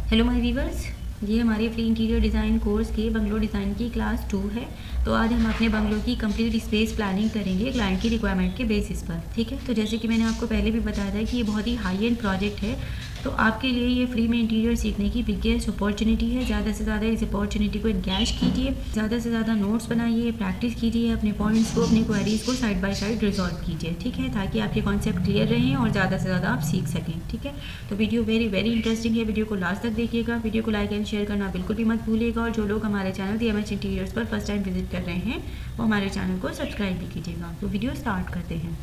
Hello my viewers, ये हमारे free interior design course के बंगलो डिज़ाइन की क्लास 2 है। तो आज हम अपने बंगलो की कंप्लीट स्पेस प्लानिंग करेंगे क्लाइंट की रिक्वायरमेंट के बेसिस पर। ठीक है, तो जैसे कि मैंने आपको पहले भी बताया था कि ये बहुत ही हाई एंड प्रोजेक्ट है, तो आपके लिए ये फ्री में इंटीरियर सीखने की बिगेस्ट अपॉर्चुनिटी है। ज़्यादा से ज़्यादा इस अपॉर्चुनिटी को एनकैश कीजिए, ज़्यादा से ज़्यादा नोट्स बनाइए, प्रैक्टिस कीजिए, अपने पॉइंट्स को, अपनी क्वेरीज़ को साइड बाय साइड रिजॉल्व कीजिए। ठीक है, ताकि आपके कॉन्सेप्ट क्लियर रहें और ज़्यादा से ज़्यादा आप सीख सकें। ठीक है, तो वीडियो वेरी इंटरेस्टिंग है, वीडियो को लास्ट तक देखिएगा। वीडियो को लाइक एंड शेयर करना बिल्कुल भी मत भूलिएगा, और जो लोग हमारे चैनल DMH इंटीरियर्स पर फर्स्ट टाइम विजिट कर रहे हैं वो हमारे चैनल को सब्सक्राइब भी कीजिएगा। तो वीडियो स्टार्ट करते हैं।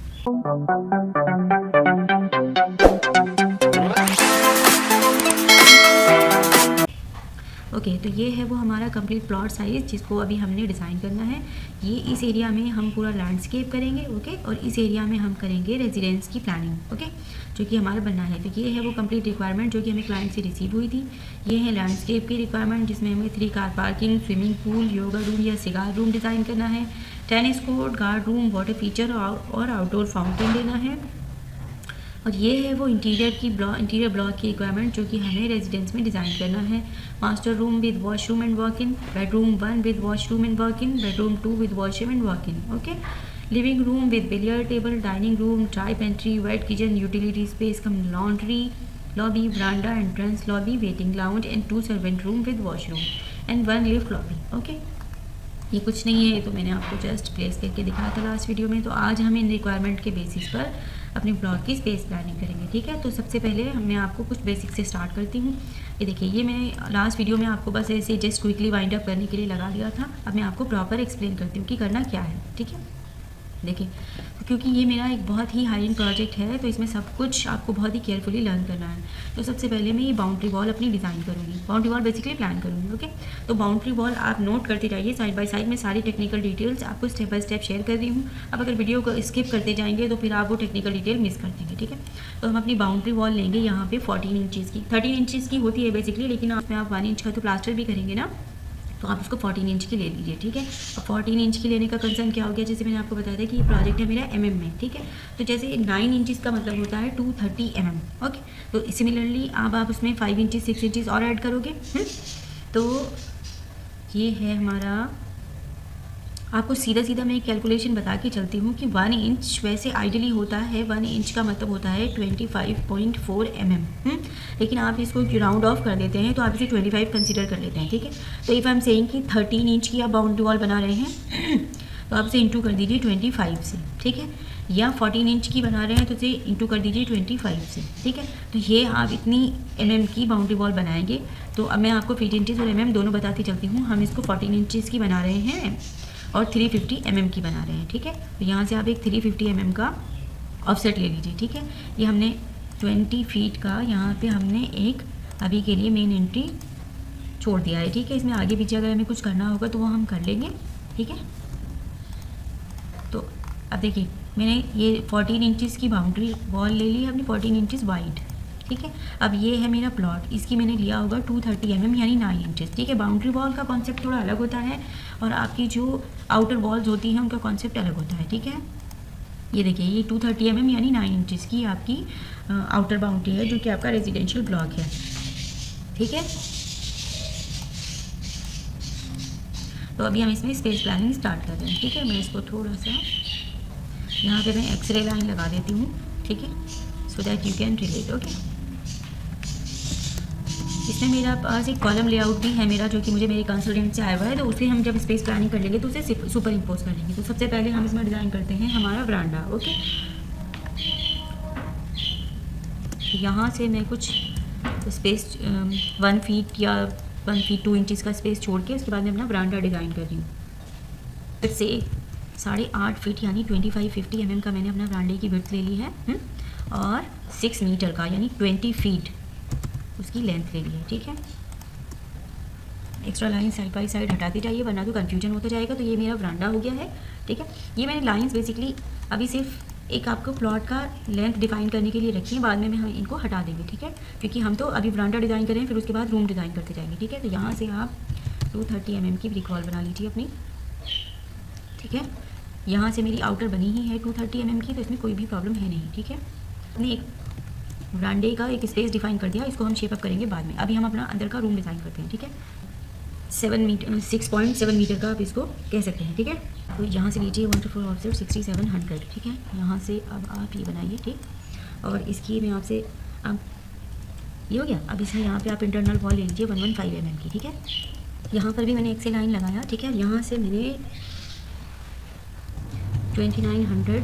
ओके, तो ये है वो हमारा कंप्लीट प्लॉट साइज़ जिसको अभी हमने डिज़ाइन करना है। ये इस एरिया में हम पूरा लैंडस्केप करेंगे, ओके, और इस एरिया में हम करेंगे रेजिडेंस की प्लानिंग, ओके, जो कि हमारा बनना है। तो ये है वो कंप्लीट रिक्वायरमेंट जो कि हमें क्लाइंट से रिसीव हुई थी। ये है लैंडस्केप की रिक्वायरमेंट जिसमें हमें 3 car parking, swimming pool, yoga room या सिगार रूम डिज़ाइन करना है, tennis court, guard room, water feature और आउटडोर फाउंटेन देना है। और ये है वो इंटीरियर ब्लॉक की रिक्वायरमेंट जो कि हमें रेजिडेंस में डिज़ाइन करना है। Master room with washroom and walk in, bedroom 1 with washroom and walk in, bedroom 2 with washroom and walk in, okay. Living room with billiard table, dining room, dry pantry, wet kitchen, utility space cum laundry, lobby, veranda, entrance lobby, waiting lounge and 2 servant room with washroom and 1 lift lobby, okay. ये कुछ नहीं है, तो मैंने आपको just place करके दिखाया था लास्ट वीडियो में। तो आज हम इन रिक्वायरमेंट के बेसिस पर अपने ब्लॉक की स्पेस प्लानिंग करेंगे। ठीक है, तो सबसे पहले मैं आपको कुछ बेसिक से स्टार्ट करती हूँ। ये देखिए, ये मैंने लास्ट वीडियो में आपको बस ऐसे जस्ट क्विकली वाइंड अप करने के लिए लगा दिया था। अब मैं आपको प्रॉपर एक्सप्लेन करती हूँ कि करना क्या है। ठीक है, देखिए, क्योंकि ये मेरा एक बहुत ही हाई एंड प्रोजेक्ट है, तो इसमें सब कुछ आपको बहुत ही केयरफुली लर्न करना है। तो सबसे पहले मैं ये बाउंड्री वॉल अपनी डिज़ाइन करूँगी, बाउंड्री वॉल बेसिकली प्लान करूँगी, ओके। तो बाउंड्री वॉल आप नोट करते जाइए साइड बाय साइड में, सारी टेक्निकल डिटेल्स आपको स्टेप बाय स्टेप शेयर कर रही हूँ। अब अगर वीडियो को स्किप करते जाएंगे तो फिर आप वो टेक्निकल डिटेल मिस कर देंगे। ठीक है, तो हम अपनी बाउंड्री वॉल लेंगे यहाँ पे 14 इंचज़ की, 13 इंचज़ की होती है बेसिकली, लेकिन उसमें आप 1 इंच का तो प्लास्टर भी करेंगे ना, तो आप उसको 14 इंच की ले लीजिए। ठीक है, अब 14 इंच की लेने का कंसर्न क्या हो गया, जैसे मैंने आपको बताया था कि ये प्रोजेक्ट है मेरा MM में। ठीक है, तो जैसे 9 इंचज़ का मतलब होता है 230 mm, ओके। तो सिमिलरली आप उसमें 5 इंचज़ 6 इंचज़ और ऐड करोगे। तो ये है हमारा, आपको सीधा मैं एक कैलकुलेशन बता के चलती हूँ कि 1 इंच वैसे आइडियली होता है, 1 इंच का मतलब होता है 25.4 mm, लेकिन आप इसको राउंड ऑफ कर देते हैं तो आप इसे 25 कंसीडर कर लेते हैं। ठीक है, तो इफ़ आई एम सेइंग कि 13 इंच की आप बाउंड्री वॉल बना रहे हैं तो आप इसे इंटू कर दीजिए 25 से। ठीक है, या 14 इंच की बना रहे हैं तो इसे इंटू कर दीजिए 25 से। ठीक है, तो ये आप इतनी MM की बाउंड्री वॉल बनाएंगे। तो अब मैं आपको फीट इंचज़ और MM दोनों बताती चलती हूँ। हम इसको 14 इंचज़ की बना रहे हैं और 350 mm की बना रहे हैं। ठीक है, तो यहाँ से आप एक 350 mm का ऑफसेट ले लीजिए। ठीक है, ये हमने 20 फीट का यहाँ पे हमने एक अभी के लिए मेन एंट्री छोड़ दिया है। ठीक है, इसमें आगे पीछे अगर हमें कुछ करना होगा तो वो हम कर लेंगे। ठीक है, तो अब देखिए, मैंने ये 14 इंचज़ की बाउंड्री वॉल ले ली है अपनी, 14 इंचज़ वाइड। ठीक है, अब ये है मेरा प्लॉट, इसकी मैंने लिया होगा 230 mm यानी 9 इंचज़। ठीक है, बाउंड्री वॉल का कॉन्सेप्ट थोड़ा अलग होता है और आपकी जो आउटर वॉल्स होती हैं उनका कॉन्सेप्ट अलग होता है। ठीक है, ये देखिए, ये 230 mm यानी 9 इंचज़ की आपकी आउटर बाउंड्री है जो कि आपका रेजिडेंशियल ब्लॉक है। ठीक है, तो अभी हम इसमें स्पेस प्लानिंग स्टार्ट कर रहे हैं। ठीक है, मैं इसको थोड़ा सा यहाँ पे मैं एक्सरे लाइन लगा देती हूँ। ठीक है, so that you can relate, okay. इसमें मेरा पास एक कॉलम लेआउट भी है मेरा, जो कि मुझे मेरे कंसल्टेंट से आया हुआ है, तो उसे हम जब स्पेस प्लानिंग कर लेंगे तो उसे सुपर इम्पोज कर लेंगे। तो सबसे पहले हम इसमें डिज़ाइन करते हैं हमारा ब्रांडा, ओके। यहाँ से मैं कुछ स्पेस 1 फीट या 1 फीट 2 इंचज़ का स्पेस छोड़ के उसके बाद मैं अपना ब्रांडा डिज़ाइन कर रही हूँ। फिर से 8.5 फीट यानी 2550 mm का मैंने अपना ब्रांडे की विड्थ ले ली है, और 6 मीटर का यानी 20 फीट उसकी लेंथ ले ली है। ठीक है, extra line side by side हटाते जाइए वरना तो कन्फ्यूजन होता जाएगा। तो ये मेरा ब्रांडा हो गया है। ठीक है, ये मैंने लाइंस बेसिकली अभी सिर्फ एक आपको प्लॉट का लेंथ डिफाइन करने के लिए रखी है, बाद में हम इनको हटा देंगे। ठीक है, क्योंकि हम तो अभी ब्रांडा डिज़ाइन करें फिर उसके बाद रूम डिज़ाइन करते जाएंगे। ठीक है, तो यहाँ से आप 230 mm की ब्रिक वॉल बना लीजिए अपनी। ठीक है, यहाँ से मेरी आउटर बनी ही है 230 mm की, तो इसमें कोई भी प्रॉब्लम है नहीं। ठीक है, अपने एक वरांडे का एक स्पेस डिफाइन कर दिया, इसको हम शेप अप करेंगे बाद में। अभी हम अपना अंदर का रूम डिज़ाइन करते हैं, ठीक है। 6.7 मीटर का आप इसको कह सकते हैं, ठीक है। तो यहाँ से लीजिए 1 to 4 ऑफसेट 6700, ठीक है। यहाँ से अब आप ये बनाइए, ठीक। और इसकी मैं आपसे अब ये हो गया। अब इसमें यहाँ पे आप इंटरनल वॉल ले लीजिए 115 mm की, ठीक है। यहाँ पर भी मैंने एक से लाइन लगाया, ठीक है। यहाँ से मैंने 2900,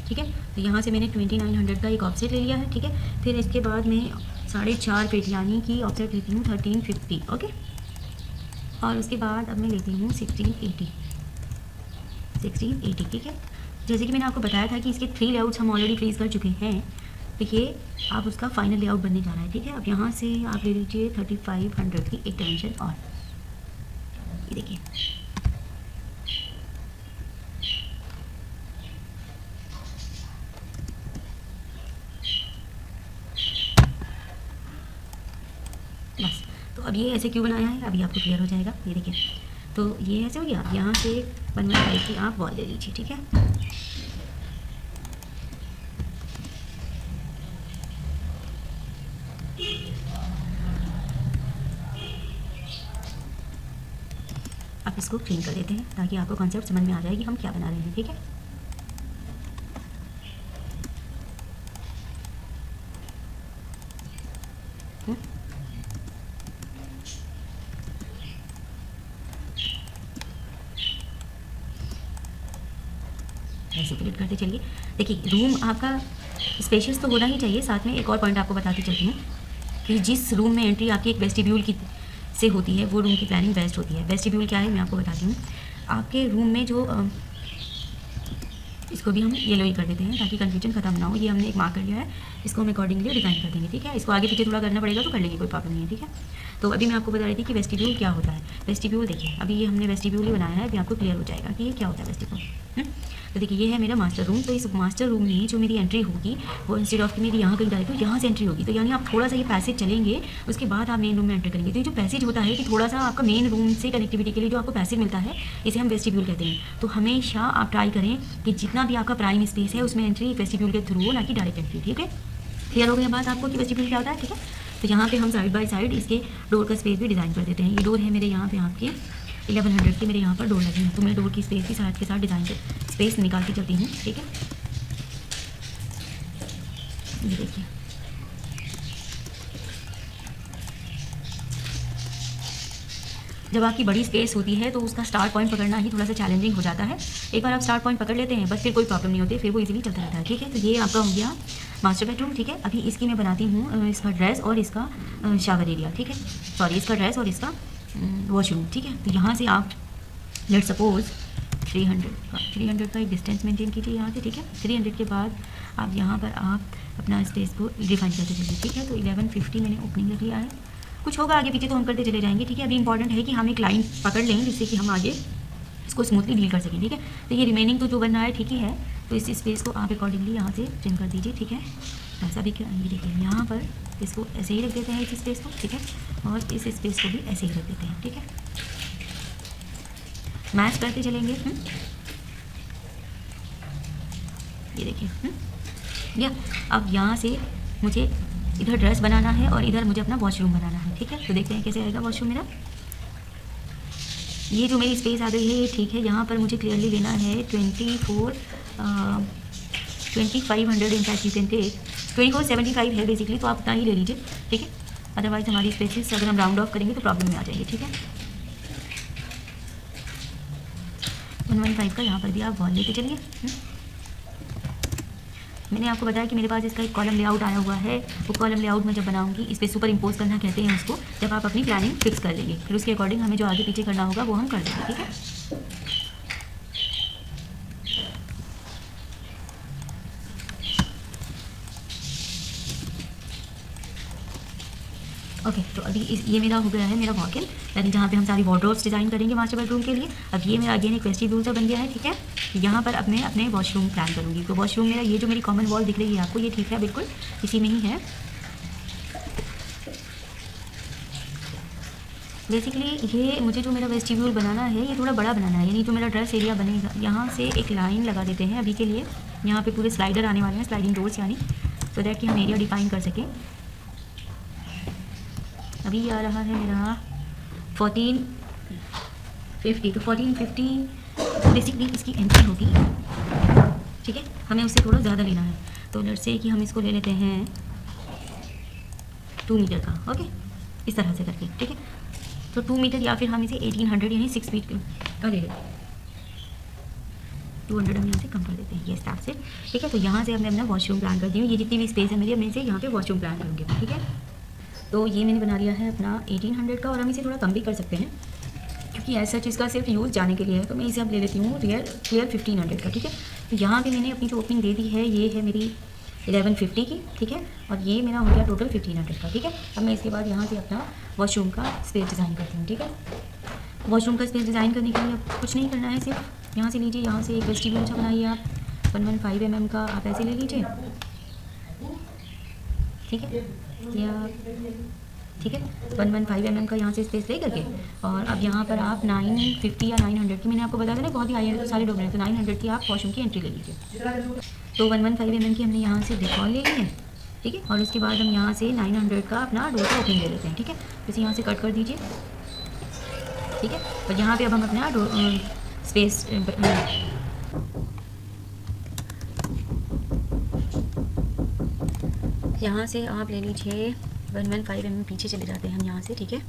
ठीक है। तो यहाँ से मैंने 2900 का एक ऑफसेट ले लिया है, ठीक है। फिर इसके बाद मैं 4.5 फीट यानी कि ऑफसेट लेती हूँ 1350, ओके। और उसके बाद अब मैं लेती हूँ 1680, ठीक है। जैसे कि मैंने आपको बताया था कि इसके 3 लेआउट्स हम ऑलरेडी फ्रीज कर चुके हैं, तो ये आप उसका फाइनल लेआउट बनने जा रहा है, ठीक है। अब यहाँ से आप ले लीजिए 3500 की एक डायमेंशन और ये देखिए, बस। तो अब ये ऐसे क्यों बनाया है अभी आपको क्लियर हो जाएगा, ये देखिए। तो ये ऐसे हो गया। अब यहाँ से 115 की आप वॉल ले लीजिए, ठीक है। आप इसको क्लीन कर देते हैं ताकि आपको कॉन्सेप्ट समझ में आ जाए कि हम क्या बना रहे हैं, ठीक है। ऐसे क्लिक करते चलिए। देखिए रूम आपका स्पेशियस तो होना ही चाहिए। साथ में एक और पॉइंट आपको बताती चलती हूँ कि जिस रूम में एंट्री आपकी एक वेस्टिब्यूल की से होती है वो रूम की प्लानिंग बेस्ट होती है। वेस्टिब्यूल क्या है मैं आपको बताती हूँ। आपके रूम में जो इसको भी हम येलो ही कर देते हैं ताकि कन्फ्यूजन खत्म ना हो। ये हमने एक मार्क कर लिया है, इसको हम अकॉर्डिंगली डिज़ाइन कर देंगे, ठीक है। इसको आगे पीछे थोड़ा करना पड़ेगा तो कर लेंगे, कोई प्रॉब्लम नहीं है, ठीक है। तो अभी मैं आपको बता रही थी कि वेस्टिब्यूल क्या होता है। वेस्टिब्यूल देखिए, अभी ये हमने वेस्टिब्यूल ही बनाया है, अभी आपको क्लियर हो जाएगा कि ये क्या होता है वेस्टिब्यूल। तो देखिए ये है मेरा मास्टर रूम। तो इस मास्टर रूम में जो मेरी एंट्री होगी वो इंस्टेड ऑफ कि मेरी यहाँ कहीं डायरेक्ट यहाँ से एंट्री होगी, तो यानी आप थोड़ा सा ये पैसेज चलेंगे, उसके बाद आप मेन रूम में एंटर करेंगे। तो ये जो पैसेज होता है कि थोड़ा सा आपका मेन रूम से कनेक्टिविटी के लिए जो आपको पैसेज मिलता है, इसे हम वेस्टिब्यूल कहते हैं। तो हमेशा आप ट्राई करें कि जितना भी आपका प्राइम स्पेस है उसमें एंट्री वेस्टिब्यूल के थ्रू हो, ना कि डायरेक्ट एंट्री, ठीक है। क्लियर हो गया बात आपको कि वेस्टिब्यूल क्या होता है, ठीक है। तो यहाँ पे हम साइड बाय साइड इसके डोर का स्पेस भी डिज़ाइन कर देते हैं। ये डोर है मेरे यहाँ पे आपके 1100 की मेरे यहाँ पर डोर लगी है, तो मैं डोर की स्पेस भी साथ के साथ डिज़ाइन कर स्पेस निकालती चलती हूँ, ठीक है। ये देखिए जब आपकी बड़ी स्पेस होती है तो उसका स्टार्ट पॉइंट पकड़ना ही थोड़ा सा चैलेंजिंग हो जाता है। एक बार आप स्टार्ट पॉइंट पकड़ लेते हैं बस फिर कोई प्रॉब्लम नहीं होती, फिर वो इजीली चलता रहता है, ठीक है। तो ये आपका हो गया मास्टर बेडरूम, ठीक है। अभी इसकी मैं बनाती हूँ इसका ड्रेस और इसका शावर एरिया, ठीक है। सॉरी, इसका ड्रेस और इसका वॉशरूम, ठीक है। तो यहाँ से आप लेट सपोज 300 का एक डिस्टेंस मेंटेन कीजिए यहाँ से, ठीक है। 300 के बाद आप यहाँ पर आप अपना स्पेस को डिफाइन करते चलिए, ठीक है। तो 1150 मैंने ओपनिंग रख लिया है, कुछ होगा आगे पीछे तो हम करते चले जाएंगे, ठीक है। अभी इंपॉर्टेंट है कि हम एक लाइन पकड़ लें जिससे कि हम आगे इसको स्मूथली डील कर सकें, ठीक है। तो ये रिमेनिंग तो जो बन रहा है ठीक ही है, तो इस स्पेस को आप अकॉर्डिंगली यहाँ से ट्रिम कर दीजिए, ठीक है। ऐसा भी क्या, ये देखिए यहाँ पर इसको ऐसे ही रख देते हैं इस स्पेस को, ठीक है। और इस स्पेस को भी ऐसे ही रख देते हैं, ठीक है। मैच करते चलेंगे। ये देखिए या अब यहाँ से मुझे इधर ड्रेस बनाना है और इधर मुझे अपना वॉशरूम बनाना है, ठीक है। तो देखते हैं कैसे आएगा वॉशरूम मेरा। ये जो मेरी स्पेस आ गई है ये ठीक है। यहाँ पर मुझे क्लियरली लेना है 2500 इनफैक्ट यू कैन टेक 2475 है बेसिकली, तो आप उतना ही ले लीजिए, ठीक है। अदरवाइज हमारी स्पेसेस अगर हम राउंड ऑफ करेंगे तो प्रॉब्लम में आ जाएगी, ठीक है। 115 का यहाँ पर भी आप वॉल लेते चलिए। मैंने आपको बताया कि मेरे पास इसका एक कॉलम लेआउट आया हुआ है, वो कॉलम लेआउट मैं जब बनाऊंगी इस पर सुपर इम्पोज करना कहते हैं उसको, जब आप अपनी प्लानिंग फिक्स कर लेंगे फिर उसके अकॉर्डिंग हमें जो आगे पीछे करना होगा वो हम कर देंगे, ठीक है। ओके तो अभी ये मेरा हो गया है मेरा वॉक इन, यानी जहाँ पे हम सारी वार्डरोब्स डिज़ाइन करेंगे मास्टर बेडरूम के लिए। अब ये मेरा अगेन एक वेस्टिब्यूल सा बन गया है, ठीक है। यहाँ पर अब मैं अपने वॉशरूम प्लान करूँगी। तो वॉशरूम मेरा ये जो मेरी कॉमन वॉल दिख रही है आपको, ये ठीक है, बिल्कुल इसी में ही है। बेसिकली ये मुझे जो मेरा वेस्टिब्यूल बनाना है ये थोड़ा बड़ा बनाना है, यानी जो मेरा ड्रेस एरिया बनेगा यहाँ से एक लाइन लगा देते हैं अभी के लिए। यहाँ पे पूरे स्लाइडर आने वाले हैं, स्लाइडिंग डोर्स यानी। सो दैट कि हम एरिया डिफाइन कर सकें। अभी ये आ रहा है मेरा 1450, तो 1450 बेसिकली इसकी एंट्री होगी, ठीक है। हमें उससे थोड़ा ज़्यादा लेना है, तो लेट्स से कि हम इसको ले लेते हैं 2 मीटर का, ओके, इस तरह से करके, ठीक है। तो 2 मीटर या फिर हम इसे 1800 यानी 6 फीट का ले लेते हैं, 200 हम यहाँ से कम कर देते हैं, ये स्टाफ से, ठीक है। तो यहाँ से अब मैं अपना वॉशरूम प्लान करती हूँ। ये जितनी भी स्पेस है मेरी, अब मैं इसे यहाँ पे वॉशरूम प्लान करूँगी, ठीक है। तो ये मैंने बना लिया है अपना 1800 का, और हम इसे थोड़ा कम भी कर सकते हैं क्योंकि ऐसा चीज़ का सिर्फ यूज़ जाने के लिए है। तो मैं इसे अब ले लेती हूँ क्लियर 1500 का, ठीक है। तो यहाँ पे मैंने अपनी जो ओपनिंग दे दी है ये है मेरी 1150 की, ठीक है, और ये मेरा हो गया टोटल 1500 का, ठीक है। अब मैं इसके बाद यहाँ से अपना वॉशरूम का स्पेस डिज़ाइन करती हूँ, ठीक है। वॉशरूम का स्पेस डिज़ाइन करने के लिए अब कुछ नहीं करना है, सिर्फ यहाँ से लीजिए, यहाँ से एक वेस्टिब्यूल अच्छा बनाइए आप 115 mm का, आप ऐसे ले लीजिए, ठीक है, या ठीक है 115 mm का यहाँ से स्पेस ले करके, और अब यहाँ पर आप 950 या 900 की, मैंने आपको बताया था ना बहुत ही हाई है तो सारे डोबरे, तो 900 की आप वॉशरूम की एंट्री ले लीजिए। तो 115 mm की हमने यहाँ से ब्रिक वॉल ले ली है, ठीक है, और उसके बाद हम यहाँ से 900 का अपना डोर का ओपनिंग ले लेते हैं, ठीक है। तो इसे यहाँ से कट कर दीजिए, ठीक है, और यहाँ पे अब हम अपना स्पेस यहाँ से आप ले लीजिए 115 mm पीछे चले जाते हैं हम यहाँ से, ठीक है,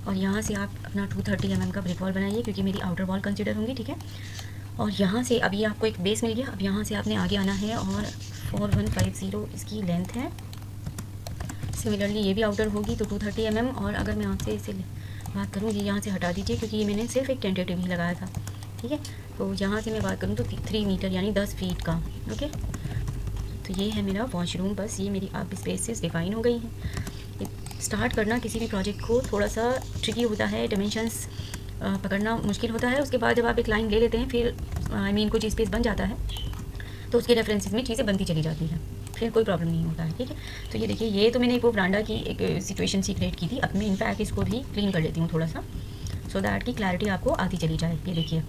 और यहाँ से आप अपना 230 mm का ब्रिक वॉल बनाइए क्योंकि मेरी आउटर वॉल कंसिडर होंगी, ठीक है। और यहाँ से अभी आपको एक बेस मिल गया, अब यहाँ से आपने आगे आना है और 4150 इसकी लेंथ है। सिमिलरली ये भी आउटर होगी तो 230 mm, और अगर मैं आपसे इसे बात करूँ, ये यहाँ से हटा दीजिए क्योंकि ये मैंने सिर्फ एक टेंटेटिव ही लगाया था, ठीक है। तो यहाँ से मैं बात करूँ तो 3 मीटर यानी 10 फीट का, ओके। तो ये है मेरा वॉशरूम, बस ये मेरी आप स्पेसेस डिफाइन हो गई हैं। स्टार्ट करना किसी भी प्रोजेक्ट को थोड़ा सा ट्रिकी होता है, डायमेंशंस पकड़ना मुश्किल होता है। उसके बाद जब आप एक लाइन ले लेते हैं, फिर कुछ स्पेस बन जाता है तो उसके रेफरेंसेस में चीज़ें बनती चली जाती हैं, फिर कोई प्रॉब्लम नहीं होता है, ठीक है। तो ये देखिए, ये तो मैंने एक वो ब्रांडा की एक सिचुएशन सी क्रिएट की थी। अब मैं इनफैक्ट इसको भी क्लीन कर लेती हूँ थोड़ा सा, सो दैट की क्लैरिटी आपको आती चली जाए। ये देखिए,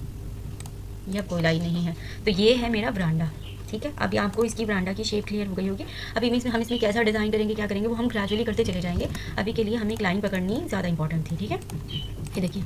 ये अब कोई लाइन नहीं है, तो ये है मेरा ब्रांडा, ठीक है। अभी आपको इसकी ब्रांडा की शेप क्लियर हो गई होगी। अभी हम इसमें कैसा डिज़ाइन करेंगे, क्या करेंगे, वो हम ग्रेजुअली करते चले जाएंगे। अभी के लिए हमें एक लाइन पकड़नी ज़्यादा इंपॉर्टेंट थी, ठीक है। ये देखिए,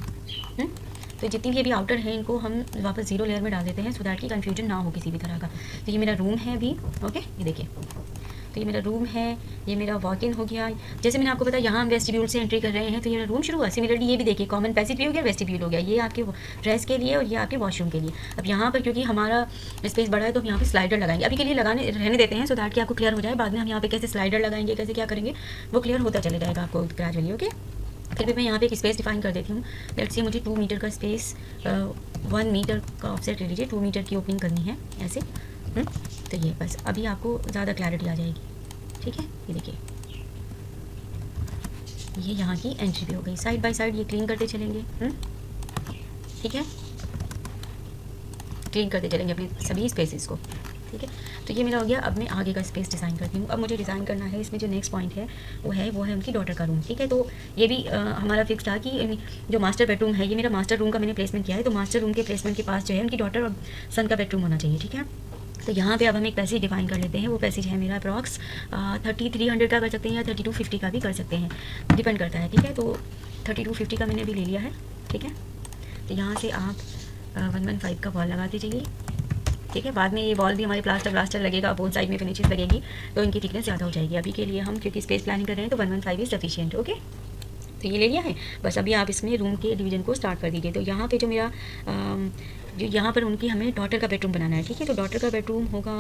तो जितनी भी अभी आउटर है इनको हम वापस 0 लेयर में डाल देते हैं सो दैट की कन्फ्यूजन ना हो किसी भी तरह का। तो ये मेरा रूम है अभी, ओके, ये देखिए, तो ये मेरा रूम है, ये मेरा वॉक इन हो गया। जैसे मैंने आपको बताया यहाँ हम वेस्टिब्यूल से एंट्री कर रहे हैं, तो ये रूम शुरू हुआ। सिमिलरली ये भी देखिए, कॉमन पैसेज भी हो गया, वेस्टिब्यूल हो गया। ये आपके ड्रेस के लिए और ये आपके वॉशरूम के लिए। अब यहाँ पर क्योंकि हमारा स्पेस बड़ा है तो हम यहाँ पे स्लाइडर लगाएंगे, अभी के लिए रहने देते हैं सो दैट कि आपको क्लियर हो जाए। बाद में हम यहाँ पे कैसे स्लाइडर लगाएंगे, कैसे क्या करेंगे, वो क्लियर होता चले जाएगा आपको ग्रेजुअली, ओके। फिर भी मैं यहाँ पे एक स्पेस डिफाइन कर देती हूँ। लेट्स से मुझे 2 मीटर का स्पेस 1 मीटर का ऑफसेट ले लीजिए, 2 मीटर की ओपनिंग करनी है ऐसे। तो ये बस अभी आपको ज़्यादा क्लैरिटी आ जाएगी, ठीक है। ये देखिए, ये यहाँ की एंट्री भी हो गई। साइड बाय साइड ये क्लीन करते चलेंगे, ठीक है, क्लीन करते चलेंगे अपने सभी स्पेसेस को, ठीक है। तो ये मेरा हो गया। अब मैं आगे का स्पेस डिज़ाइन करती हूँ। अब मुझे डिज़ाइन करना है, इसमें जो नेक्स्ट पॉइंट है वो है उनकी डॉटर का रूम, ठीक है। तो ये भी हमारा फिक्स था कि जो मास्टर बेडरूम है, ये मेरा मास्टर रूम का मैंने प्लेसमेंट किया है। तो मास्टर रूम के प्लेसमेंट के पास जो है उनकी डॉटर और सन का बेडरूम होना चाहिए, ठीक है। तो यहाँ पे अब हम एक पैसेज डिफाइन कर लेते हैं। वो पैसेज है मेरा अप्रॉक्स 3300 का कर सकते हैं या 3250 का भी कर सकते हैं, डिपेंड करता है, ठीक है। तो 3250 का मैंने भी ले लिया है, ठीक है। तो यहाँ से आप 115 का वॉल लगाते जाइए, ठीक है। बाद में ये वॉल भी हमारे प्लास्टर लगेगा, बोथ साइड में फिनिशेस लगेगी, तो इनकी थिकनेस ज़्यादा हो जाएगी। अभी के लिए हम क्योंकि स्पेस प्लानिंग कर रहे हैं तो 115 इज़ सफिशिएंट, ओके। तो ये ले लिया है, बस अभी आप इसमें रूम के डिवीजन को स्टार्ट कर दीजिए। तो यहाँ पे जो मेरा जो यहाँ पर उनकी हमें डॉटर का बेडरूम बनाना है, ठीक है। तो डॉटर का बेडरूम होगा,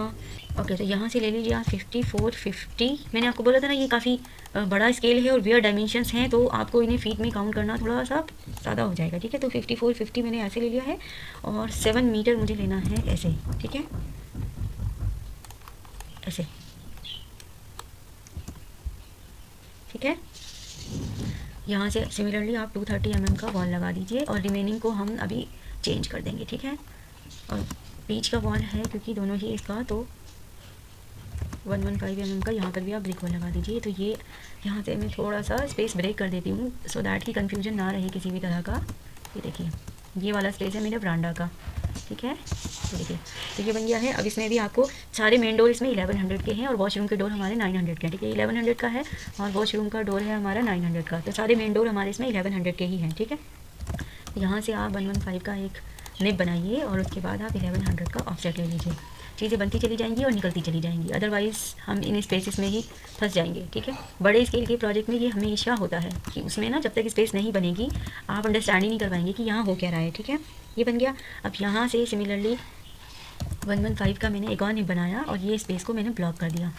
ओके। तो यहाँ से ले लीजिए आप 5450। मैंने आपको बोला था ना ये काफ़ी बड़ा स्केल है और वियर डायमेंशंस हैं, तो आपको इन्हें फीट में काउंट करना थोड़ा सा ज़्यादा हो जाएगा, ठीक है। तो 5450 मैंने ऐसे ले लिया है और 7 मीटर मुझे लेना है ऐसे, ठीक है, ऐसे, ठीक है। यहाँ से सिमिलरली आप 230 mm का वॉल लगा दीजिए और रिमेनिंग को हम अभी चेंज कर देंगे, ठीक है। और बीच का वॉल है क्योंकि दोनों ही इसका, तो 115 mm का यहाँ पर भी आप ब्रिक वॉल लगा दीजिए। तो ये यहाँ से मैं थोड़ा सा स्पेस ब्रेक कर देती हूँ सो दैट की कन्फ्यूजन ना रहे किसी भी तरह का। ये देखिए, ये वाला स्पेस है मेरे ब्रांडा का, ठीक है। तो देखिए, तो ये बन गया है। अब इसमें भी आपको सारे मेन डोर इसमें 1100 के हैं और वॉशरूम के डोर हमारे 900 के हैं, ठीक है। 1100 का है और वॉशरूम का डोर है हमारा 900 का, तो सारे मेन डोर हमारे इसमें 1100 के ही हैं, ठीक है। यहाँ से आप 115 का एक निब बनाइए और उसके बाद आप 1100 का ऑफसेट ले लीजिए। चीज़ें बनती चली जाएंगी और निकलती चली जाएंगी, अदरवाइज़ हम इन स्पेसेस में ही फंस जाएंगे, ठीक है। बड़े स्केल के प्रोजेक्ट में ये हमेशा होता है कि उसमें ना जब तक स्पेस नहीं बनेगी आप अंडरस्टैंड ही नहीं कर पाएंगे कि यहाँ हो क्या रहा है, ठीक है। ये बन गया। अब यहाँ से सिमिलरली 115 का मैंने एक और निब बनाया और ये स्पेस को मैंने ब्लॉक कर दिया।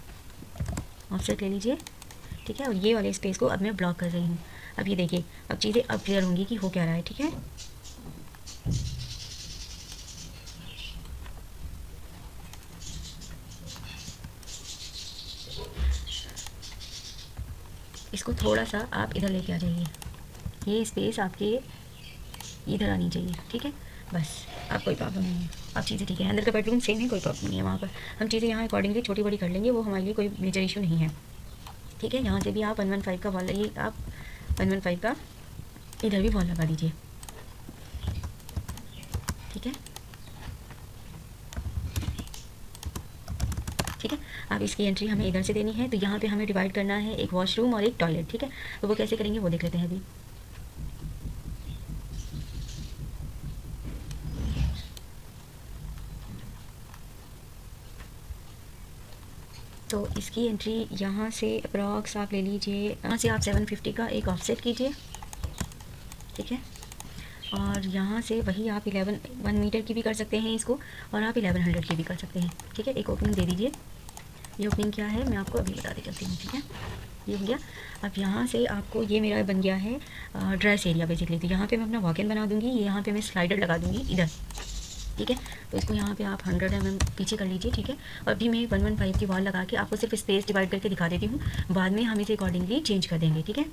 ऑफसेट ले लीजिए, ठीक है। और ये वाले स्पेस को अब मैं ब्लॉक कर रही हूँ। अब ये देखिए, अब चीज़ें अब क्लियर होंगी कि हो क्या रहा है, ठीक है। इसको थोड़ा सा आप इधर लेके आ जाइए, ये स्पेस आपके इधर आनी चाहिए, ठीक है। बस आप कोई प्रॉब्लम नहीं है, अब चीज़ें ठीक है। अंदर का बेडरूम सेम है, कोई प्रॉब्लम नहीं है। वहाँ पर हम चीज़ें यहाँ अकॉर्डिंगली छोटी बड़ी कर लेंगे, वो हमारे लिए कोई मेजर इशू नहीं है, ठीक है। यहाँ से भी आप 115 का वॉल, ये आप 115 का इधर भी वॉल लगा दीजिए, ठीक है, ठीक है। अब इसकी एंट्री हमें इधर से देनी है, तो यहाँ पे हमें डिवाइड करना है एक वॉशरूम और एक टॉयलेट, ठीक है। तो वो कैसे करेंगे वो देख लेते हैं अभी। तो इसकी एंट्री यहाँ से अप्रॉक्स आप ले लीजिए, यहाँ से आप 750 का एक ऑफसेट कीजिए, ठीक है। और यहाँ से वही आप 1 मीटर की भी कर सकते हैं इसको, और आप 1100 की भी कर सकते हैं, ठीक है। एक ओपनिंग दे दीजिए। ये ओपनिंग क्या है मैं आपको अभी बताती चलती हूँ, ठीक है। ये हो गया। अब यहाँ से आपको ये मेरा बन गया है ड्रेस एरिया बेसिकली। तो यहाँ पे मैं अपना वॉक इन बना दूँगी, ये यहाँ पे मैं स्लाइडर लगा दूँगी इधर, ठीक है। तो इसको यहाँ पे आप 100 mm पीछे कर लीजिए, ठीक है। और अभी मैं 115 की वॉल लगा के आपको सिर्फ स्पेस डिवाइड करके दिखा देती हूँ, बाद में हम इसे अकॉर्डिंगली चेंज कर देंगे, ठीक है।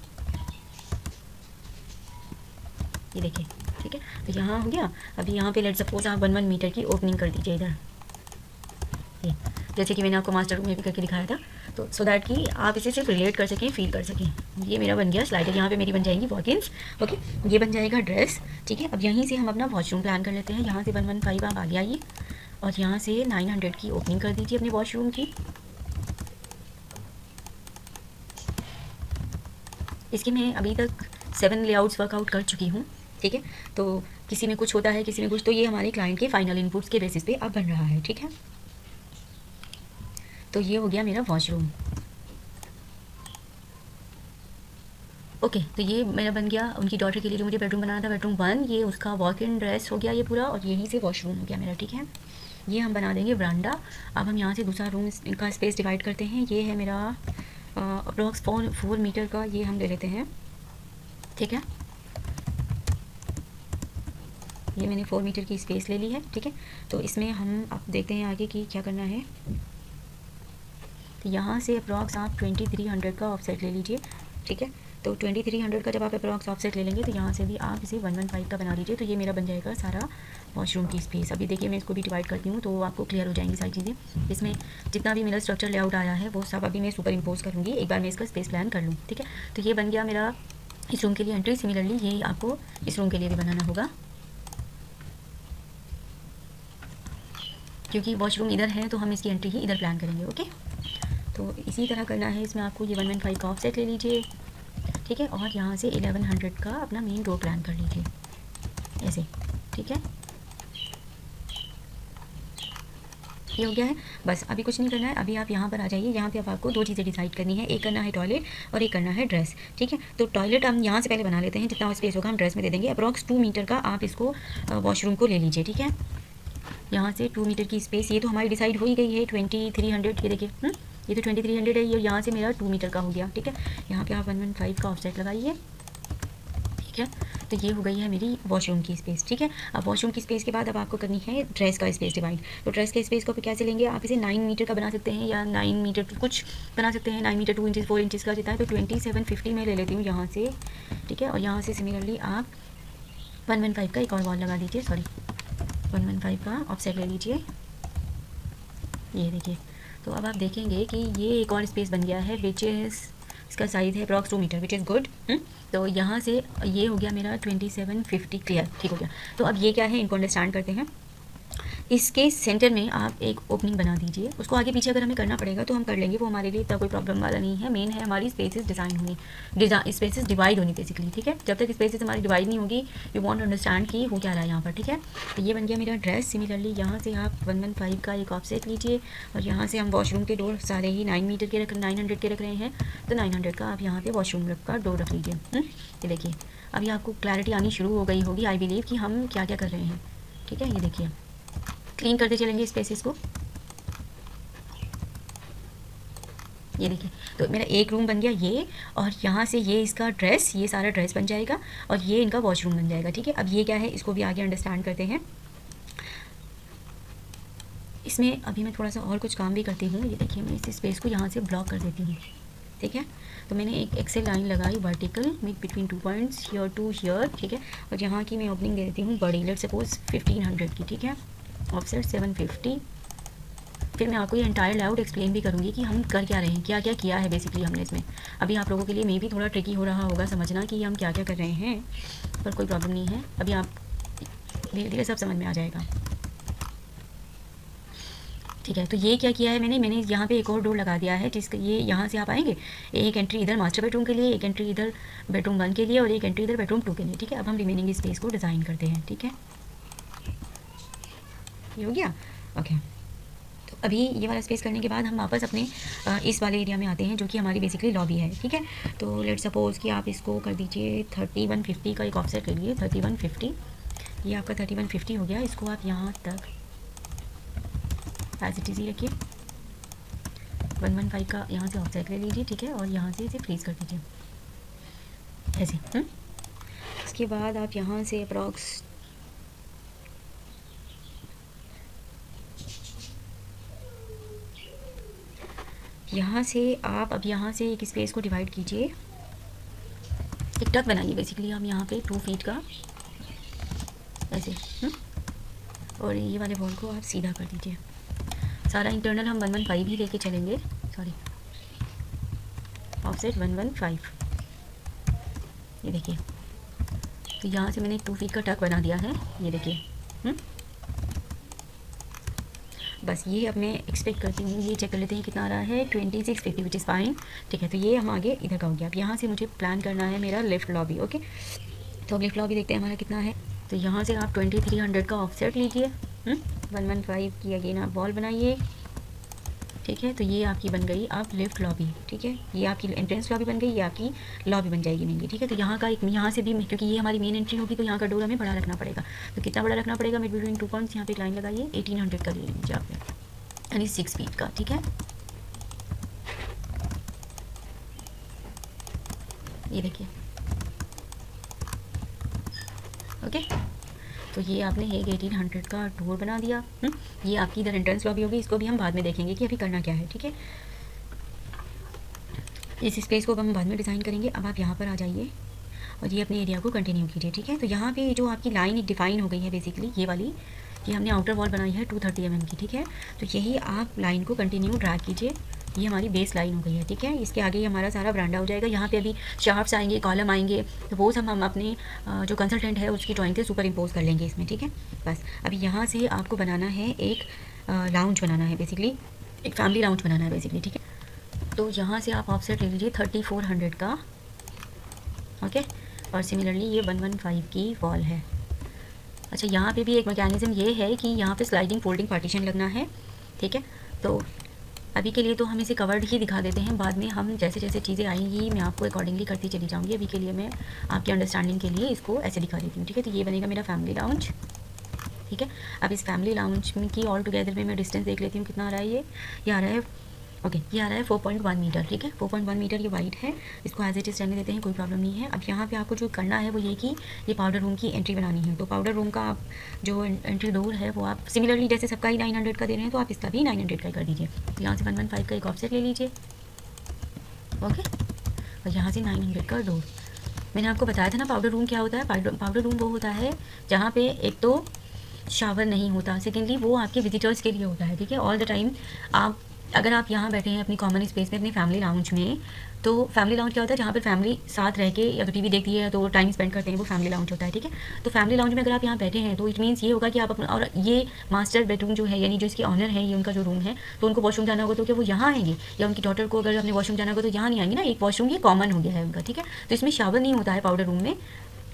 ये देखिए, ठीक है। तो यहाँ हो गया। अभी यहाँ पे लेट सपोज आप 1 मीटर की ओपनिंग कर दीजिए इधर, ये जैसे कि मैंने आपको मास्टर रूम में भी करके दिखाया था, तो सो दैट कि आप इसे सिर्फ रिलेट कर सकें, फील कर सकें। ये मेरा बन गया स्लाइडर, यहाँ पे मेरी बन जाएंगी वॉक-इन्स, ओके। ये बन जाएगा ड्रेस, ठीक है। अब यहीं से हम अपना वॉशरूम प्लान कर लेते हैं। यहाँ से 115 आप आगे आइए और यहाँ से 900 की ओपनिंग कर दीजिए अपने वॉशरूम की। इसकी मैं अभी तक 7 लेआउट्स वर्कआउट कर चुकी हूँ, ठीक है। तो किसी में कुछ होता है, किसी में कुछ, तो ये हमारे क्लाइंट के फाइनल इनपुट्स के बेसिस पे अब बन रहा है, ठीक है। तो ये हो गया मेरा वॉशरूम, ओके। तो ये मेरा बन गया उनकी डॉटर के लिए जो मुझे बेडरूम बनाना था, बेडरूम 1, ये उसका वॉक इन ड्रेस हो गया ये पूरा, और यहीं से वॉशरूम हो गया मेरा, ठीक है। ये हम बना देंगे वरांडा। अब हम यहाँ से दूसरा रूम का स्पेस डिवाइड करते हैं। ये है मेरा अप्रॉक्स 4 मीटर का, ये हम ले लेते हैं, ठीक है। ये मैंने 4 मीटर की स्पेस ले ली है, ठीक है। तो इसमें हम अब देखते हैं आगे कि क्या करना है। तो यहाँ से अप्रॉक्स आप 2300 का ऑफसेट ले लीजिए, ठीक है। तो 2300 का जब आप अप्रॉक्स ऑफसेट ले लेंगे तो यहाँ से भी आप इसे 115 का बना लीजिए। तो ये मेरा बन जाएगा सारा वॉशरूम की स्पेस। अभी देखिए मैं इसको भी डिवाइड करती हूँ तो आपको क्लियर हो जाएंगी सारी चीज़ें। इसमें जितना भी मेरा स्ट्रक्चर लेआउट आया है वो सब अभी मैं सुपर इम्पोज करूँगी, एक बार मैं इसका स्पेस प्लान कर लूँ, ठीक है। तो ये बन गया मेरा इस रूम के लिए एंट्री। सिमिलरली ये आपको इस रूम के लिए भी बनाना होगा, क्योंकि वॉशरूम इधर है तो हम इसकी एंट्री ही इधर प्लान करेंगे, ओके। तो इसी तरह करना है इसमें आपको। ये 115 का ऑफसेट ले लीजिए, ठीक है। और यहाँ से 1100 का अपना मेन डोर प्लान कर लीजिए ऐसे, ठीक है। ये हो गया है, बस अभी कुछ नहीं करना है। अभी आप यहाँ पर आ जाइए। यहाँ पे अब आपको 2 चीज़ें डिसाइड करनी है, एक करना है टॉयलेट और एक करना है ड्रेस, ठीक है। तो टॉयलेट हम यहाँ से पहले बना लेते हैं, जितना स्पेस होगा हम ड्रेस में दे देंगे। अप्रॉक्स 2 मीटर का आप इसको वॉशरूम को ले लीजिए, ठीक है। यहाँ से 2 मीटर की स्पेस ये तो हमारी डिसाइड हो ही गई है 2300, ये देखिए ये तो 2300 है। ये यहाँ से मेरा 2 मीटर का हो गया, ठीक है। यहाँ पे आप 115 का ऑफसेट लगाइए, ठीक है। तो ये हो गई है मेरी वॉशरूम की स्पेस, ठीक है। अब वॉशरूम की स्पेस के बाद अब आपको करनी है ड्रेस का स्पेस डिवाइड। तो ड्रेस के स्पेस को आप कैसे लेंगे, आप इसे 9 मीटर का बना सकते हैं या 9 मीटर कुछ बना सकते हैं, 9 मीटर 2 इंचज़ 4 इंचज़ का जितना है। तो 2750 में ले लेती हूँ यहाँ से, ठीक है। और यहाँ से सिमिलरली आप 115 का एक और वॉल लगा दीजिए, 115 का ऑफसेट ले लीजिए, ये देखिए। तो अब आप देखेंगे कि ये एक और स्पेस बन गया है विच इज़, इसका साइज़ है approx 2 metre, which is good. तो यहाँ से ये हो गया मेरा 2750 क्लियर, ठीक हो गया। तो अब ये क्या है इनको अंडरस्टैंड करते हैं। इसके सेंटर में आप एक ओपनिंग बना दीजिए। उसको आगे पीछे अगर हमें करना पड़ेगा तो हम कर लेंगे, वो हमारे लिए इतना कोई प्रॉब्लम वाला नहीं है। मेन है हमारी स्पेसेस डिज़ाइन होनी, स्पेसेस डिवाइड होनी बेसिकली, ठीक है। जब तक स्पेसेस हमारी डिवाइड नहीं होगी, यू वांट अंडरस्टैंड कि हो क्या रहा है यहाँ पर, ठीक है। तो ये बन गया मेरा ड्रेस। सिमिलरली यहाँ से आप 115 का एक ऑफसेट लीजिए और यहाँ से हम वॉशरूम के डोर सारे ही 900 के रख रहे हैं, तो 900 का आप यहाँ पर वॉशरूम का डोर रख लीजिए। ये देखिए, अभी आपको क्लैरिटी आनी शुरू हो गई होगी, आई बिलीव कि हम क्या क्या कर रहे हैं, ठीक है। ये देखिए, क्लीन करते चलेंगे स्पेसेस को। ये देखिए, तो मेरा एक रूम बन गया ये, और यहाँ से ये इसका ड्रेस, ये सारा ड्रेस बन जाएगा और ये इनका वॉशरूम बन जाएगा, ठीक है। अब ये क्या है, इसको भी आगे अंडरस्टैंड करते हैं। इसमें अभी मैं थोड़ा सा और कुछ काम भी करती हूँ। ये देखिए, मैं इस स्पेस को यहाँ से ब्लॉक कर देती हूँ, ठीक है। तो मैंने एक एक्सेल लाइन लगाई vertical between 2 points here to here, ठीक है। और यहाँ की मैं ओपनिंग दे देती हूँ बड़ी, लेट्स सपोज 1500 की, ठीक है। ऑफसेट 750। फिर मैं आपको ये एंटायर लेआउट एक्सप्लेन भी करूँगी कि हम कर क्या रहे हैं, क्या क्या किया है बेसिकली हमने इसमें। अभी आप लोगों के लिए मे भी थोड़ा ट्रिकी हो रहा होगा समझना कि हम क्या क्या कर रहे हैं, पर कोई प्रॉब्लम नहीं है, अभी आप धीरे धीरे सब समझ में आ जाएगा, ठीक है। तो ये क्या किया है मैंने यहाँ पे एक और डोर लगा दिया है, जिसका ये यहाँ से आप आएंगे, एक एंट्री इधर मास्टर बेडरूम के लिए, एक एंट्री इधर बेडरूम 1 के लिए और एक एंट्री इधर बेडरूम 2 के लिए, ठीक है। अब हम रिमेनिंग स्पेस को डिज़ाइन करते हैं, ठीक है। ये हो गया, ओके। तो अभी ये वाला स्पेस करने के बाद हम वापस अपने इस वाले एरिया में आते हैं, जो कि हमारी बेसिकली लॉबी है, ठीक है। तो लेट्स सपोज़ कि आप इसको कर दीजिए 3150 का एक ऑफसेट ले लिए, 3150। ये आपका 3150 हो गया। इसको आप यहाँ तक एज इट इज़ ही रखिए। 115 का यहाँ से ऑफसेट ले लीजिए, ठीक है, और यहाँ से इसे फ्रीज कर दीजिए ऐसे। इसके बाद आप यहाँ से अप्रॉक्स यहाँ से आप अब यहाँ से एक स्पेस को डिवाइड कीजिए, एक टक बनाइए बेसिकली हम यहाँ पे 2 फीट का ऐसे, और ये वाले वॉल को आप सीधा कर दीजिए। सारा इंटरनल हम 115 ही लेके चलेंगे, सॉरी ऑफसेट 115। ये देखिए, तो यहाँ से मैंने एक 2 फीट का टक बना दिया है, ये देखिए। बस ये अब मैं एक्सपेक्ट करती हूँ, ये चेक कर लेते हैं कितना आ रहा है, 2650 विच इज़ फाइन, ठीक है। तो ये हम आगे इधर का हो गया। अब यहाँ से मुझे प्लान करना है मेरा लिफ्ट लॉबी, ओके। तो लिफ्ट लॉबी देखते हैं हमारा कितना है। तो यहाँ से आप 2300 का ऑफसेट लीजिए, 115 की अगेन आप वॉल बनाइए, ठीक है। तो ये आपकी बन गई आप लिफ्ट लॉबी, ठीक है। ये आपकी एंट्रेंस लॉबी बन गई, ये आपकी लॉबी बन जाएगी मेनली, ठीक है। तो यहाँ का एक, यहाँ से भी, क्योंकि ये हमारी मेन एंट्री होगी, तो यहाँ का डोर हमें बड़ा रखना पड़ेगा। तो कितना बड़ा रखना पड़ेगा, मिड बिटवीन 2 पॉइंट्स यहाँ पे एक लाइन लगाइए, 1800 का ले लीजिए आप, यानी 6 फीट का, ठीक है। ये देखिए, ओके। तो ये आपने एक 1800 का डोर बना दिया। ये आपकी इधर एंट्रेंस लॉबी होगी, इसको भी हम बाद में देखेंगे कि अभी करना क्या है, ठीक है। इस स्पेस को हम बाद में डिज़ाइन करेंगे। अब आप यहाँ पर आ जाइए और ये अपने एरिया को कंटिन्यू कीजिए, ठीक है। तो यहाँ पे जो आपकी लाइन डिफाइन हो गई है बेसिकली ये वाली, ये हमने आउटर वॉल बनाई है 230 mm की, ठीक है। तो यही आप लाइन को कंटिन्यू ड्रैग कीजिए, ये हमारी बेस लाइन हो गई है, ठीक है। इसके आगे हमारा सारा ब्रांडा हो जाएगा। यहाँ पे अभी शाफ्ट्स आएंगे, कॉलम आएंगे, तो वो सब हम अपने जो कंसल्टेंट है उसकी ड्राइंग से सुपर इम्पोज कर लेंगे इसमें, ठीक है। बस अभी यहाँ से आपको बनाना है एक लाउंज बनाना है बेसिकली, एक फैमिली लाउंज बनाना है बेसिकली, ठीक है। तो यहाँ से आप ऑफसेट ले लीजिए 3400 का, ओके। और सिमिलरली ये 115 की वॉल है। अच्छा, यहाँ पे भी एक मैकेनिज़्म ये है कि यहाँ पे स्लाइडिंग फोल्डिंग पार्टीशन लगना है, ठीक है। तो अभी के लिए तो हम इसे कवर्ड ही दिखा देते हैं, बाद में हम जैसे जैसे चीज़ें आएंगी मैं आपको अकॉर्डिंगली करती चली जाऊँगी। अभी के लिए मैं आपकी अंडरस्टैंडिंग के लिए इसको ऐसे दिखा देती हूँ, ठीक है। तो ये बनेगा मेरा फैमिली लाउंज, ठीक है। अब इस फैमिली लाउंज की ऑल टुगेदर में मैं डिस्टेंस देख लेती हूँ कितना आ रहा है। ये आ रहा है, ओके, ये आ रहा है 4.1 मीटर, ठीक है। 4.1 मीटर ये वाइड है, इसको एज इट इज़ रहने देते हैं, कोई प्रॉब्लम नहीं है। अब यहाँ पे आपको जो करना है वो ये कि ये पाउडर रूम की एंट्री बनानी है। तो पाउडर रूम का आप जो एंट्री डोर है वो आप सिमिलरली जैसे सबका ही 900 का दे रहे हैं, तो आप इसका भी 900 का कर दीजिए। तो यहाँ से 115 का एक ऑफसेट ले लीजिए, ओके, और यहाँ से 900 का डोर। मैंने आपको बताया था ना पाउडर रूम क्या होता है। पाउडर रूम वो होता है जहाँ पे एक तो शावर नहीं होता, सेकेंडली वो आपके विजिटर्स के लिए होता है, ठीक है। ऑल द टाइम आप अगर आप यहाँ बैठे हैं अपनी कॉमन स्पेस में, अपनी फैमिली लाउंज में, तो फैमिली लाउंज क्या होता है, जहाँ पर फैमिली साथ रह के या तो टीवी देखती है तो टाइम स्पेंड करते हैं, वो फैमिली लाउंज होता है, ठीक है। तो फैमिली लाउंज में अगर आप यहाँ बैठे हैं तो इट मीन्स ये होगा कि आप अपना, और ये मास्टर बेडरूम जो है, यानी जो इसके ऑनर है, ये उनका जो रूम है, तो उनको वॉशरूम जाना होगा तो क्या वो यहाँ आएंगे, या उनकी डॉटर को अगर अपने वॉशरूम जाना होगा तो यहाँ नहीं आएंगे ना, एक वॉशरूम ये कॉमन हो गया है उनका, ठीक है। तो इसमें शावर नहीं होता है पाउडर रूम में,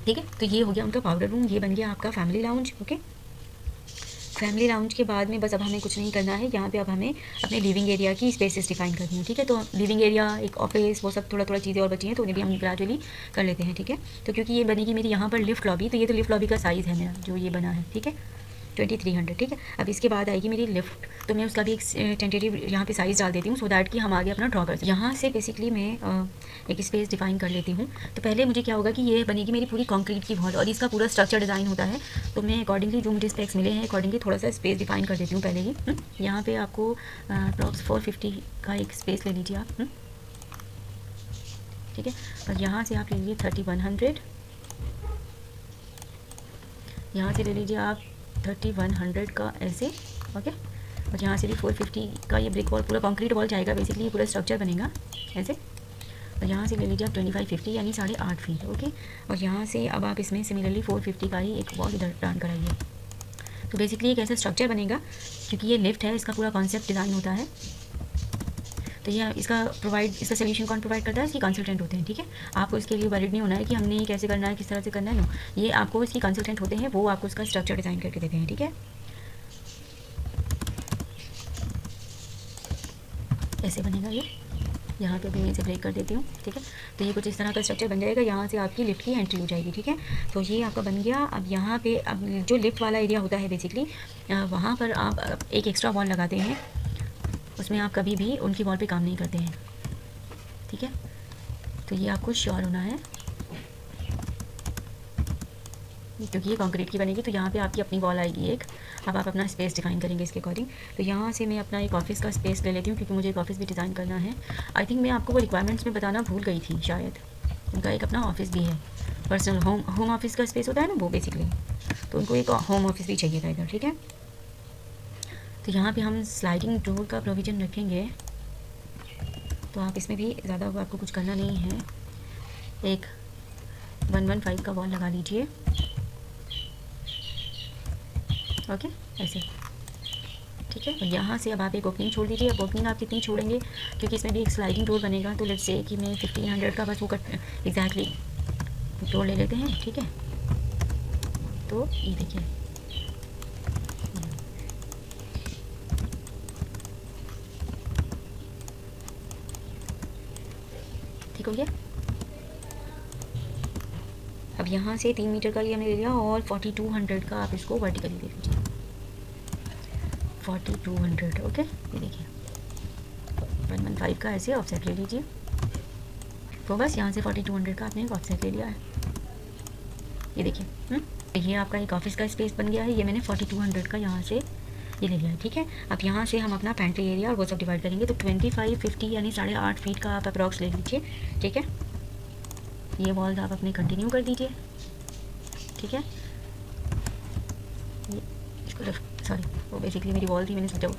ठीक है। तो ये हो गया उनका पाउडर रूम, ये बन गया आपका family lounge, okay. Family lounge के बाद में बस अब हमें कुछ नहीं करना है, यहाँ पे अब हमें अपने लिविंग एरिया की स्पेसेस डिफाइन करनी है, ठीक है। तो लिविंग एरिया, एक ऑफिस, वो सब थोड़ा थोड़ा चीज़ें और बची हैं, तो उन्हें भी हम ग्रेजुअली कर लेते हैं, ठीक है। तो क्योंकि ये बनेगी मेरी यहाँ पर लिफ्ट लॉबी, तो ये तो लिफ्ट लॉबी का साइज़ है मेरा जो ये बना है, ठीक है, 2300, ठीक है। अब इसके बाद आएगी मेरी लिफ्ट, तो मैं उसका भी एक टेंटेटिव यहाँ पे साइज़ डाल देती हूँ, सो दैट कि हम आगे अपना ड्रॉ कर सकें। यहाँ से बेसिकली मैं एक स्पेस डिफाइन कर लेती हूँ। तो पहले मुझे क्या होगा कि ये बनेगी मेरी पूरी कंक्रीट की वॉल, और इसका पूरा स्ट्रक्चर डिज़ाइन होता है, तो मैं अकॉर्डिंगली जो मुझे स्पेक्स मिले हैं अकॉर्डिंगली थोड़ा सा स्पेस डिफाइन कर देती हूँ पहले ही। यहाँ पर आपको अप्रॉक्स 450 का एक स्पेस ले लीजिए आप, ठीक है। और यहाँ से आप ले लीजिए 3100, यहाँ से ले लीजिए आप 3100 का ऐसे, ओके। और यहाँ से भी 450 का ये ब्रिक वॉल, पूरा कंक्रीट वॉल जाएगा, बेसिकली पूरा स्ट्रक्चर बनेगा ऐसे। और यहाँ से ले लीजिए आप 2550 यानी 8.5 फीट, ओके। और यहाँ से अब आप इसमें सिमिलरली 450 का ही एक वॉल इधर प्लान कराइए। तो बेसिकली एक ऐसा स्ट्रक्चर बनेगा, क्योंकि ये लिफ्ट है, इसका पूरा कॉन्सेप्ट डिज़ाइन होता है। तो ये इसका सोल्यूशन कौन प्रोवाइड करता है, इसकी कंसल्टेंट होते हैं, ठीक है। आपको इसके लिए वरीड नहीं होना है कि हमने ये कैसे करना है, किस तरह से करना है, नो, ये आपको इसकी कंसल्टेंट होते हैं, वो आपको इसका स्ट्रक्चर डिज़ाइन करके देते हैं, ठीक है। ऐसे बनेगा ये, यहाँ पे भी मैं इसे ब्रेक कर देती हूँ, ठीक है। तो ये कुछ इस तरह का स्ट्रक्चर बन जाएगा, यहाँ से आपकी लिफ्ट की एंट्री हो जाएगी, ठीक है। तो ये आपका बन गया। अब यहाँ पे अब जो लिफ्ट वाला एरिया होता है बेसिकली, वहाँ पर आप एक एक्स्ट्रा वॉल लगाते हैं, उसमें आप कभी भी उनकी वॉल पे काम नहीं करते हैं, ठीक है। तो ये आपको श्योर होना है, क्योंकि ये कंक्रीट की बनेगी, तो यहाँ पे आपकी अपनी वॉल आएगी एक। अब आप अपना स्पेस डिफाइन करेंगे इसके अकॉर्डिंग। तो यहाँ से मैं अपना एक ऑफिस का स्पेस ले लेती हूँ, क्योंकि मुझे एक ऑफिस भी डिज़ाइन करना है। आई थिंक मैं आपको वो रिक्वायरमेंट्स में बताना भूल गई थी शायद, उनका एक अपना ऑफिस भी है, पर्सनल होम ऑफिस का स्पेस होता है ना वो बेसिकली, तो उनको एक होम ऑफिस भी चाहिए था इधर, ठीक है। तो यहाँ पे हम स्लाइडिंग डोर का प्रोविज़न रखेंगे, तो आप इसमें भी ज़्यादा आपको कुछ करना नहीं है, एक 115 का वॉल लगा लीजिए, ओके, ऐसे, ठीक है। और यहाँ से अब आप एक ओपनिंग छोड़ दीजिए। अब ओपनिंग आप कितनी छोड़ेंगे, क्योंकि इसमें भी एक स्लाइडिंग डोर बनेगा, तो लेट्स से कि मैं 1500 का बस वो एग्जैक्टली डोर ले लेते हैं, ठीक है। तो ये देखिए, ठीक हो गया। अब यहाँ से 3 मीटर का ये हमने ले लिया, और 4200 का आप इसको वर्टिकली ले लीजिए, 4200, ओके। ये देखिए 115 का ऐसे ऑफसेट ले लीजिए। तो बस यहाँ से 4200 का आपने एक ऑफसेट ले लिया है, ये देखिए। ये आपका एक ऑफिस का स्पेस बन गया है, ये मैंने 4200 का यहाँ से ये ले लिया है, ठीक है। अब यहाँ से हम अपना पेंट्री एरिया और वो सब डिवाइड करेंगे, तो 2550 यानी 8.5 फीट का आप अप्रॉक्स ले लीजिए, ठीक है। ये वॉल्स आप अपने कंटिन्यू कर दीजिए, ठीक है। इसको सॉरी, वो बेसिकली मेरी वॉल थी, मैंने सोचा वो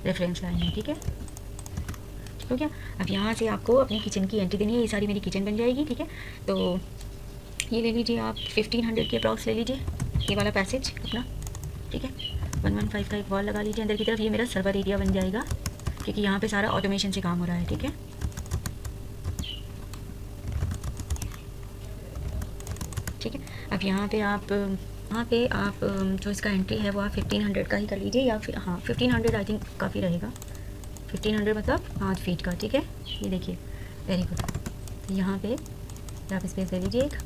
रेफरेंस लाइन है, ठीक है, ठीक हो गया। अब यहाँ से आपको अपनी किचन की एंट्री देनी है, ये सारी मेरी किचन बन जाएगी, ठीक है। तो ये ले लीजिए आप 1500 के अप्रॉक्स ले लीजिए, ये वाला पैसेज अपना, ठीक है। 115 का एक वॉल लगा लीजिए अंदर की तरफ, ये मेरा सर्वर एरिया बन जाएगा, क्योंकि यहाँ पे सारा ऑटोमेशन से काम हो रहा है, ठीक है। ठीक है, अब यहाँ पे आप जो इसका एंट्री है वो आप 1500 का ही कर लीजिए, या फिर 1500 आई थिंक काफ़ी रहेगा, 1500 मतलब 5 फीट का, ठीक है। ये देखिए, वेरी गुड। यहाँ पे आप स्पेस ले लीजिए एक,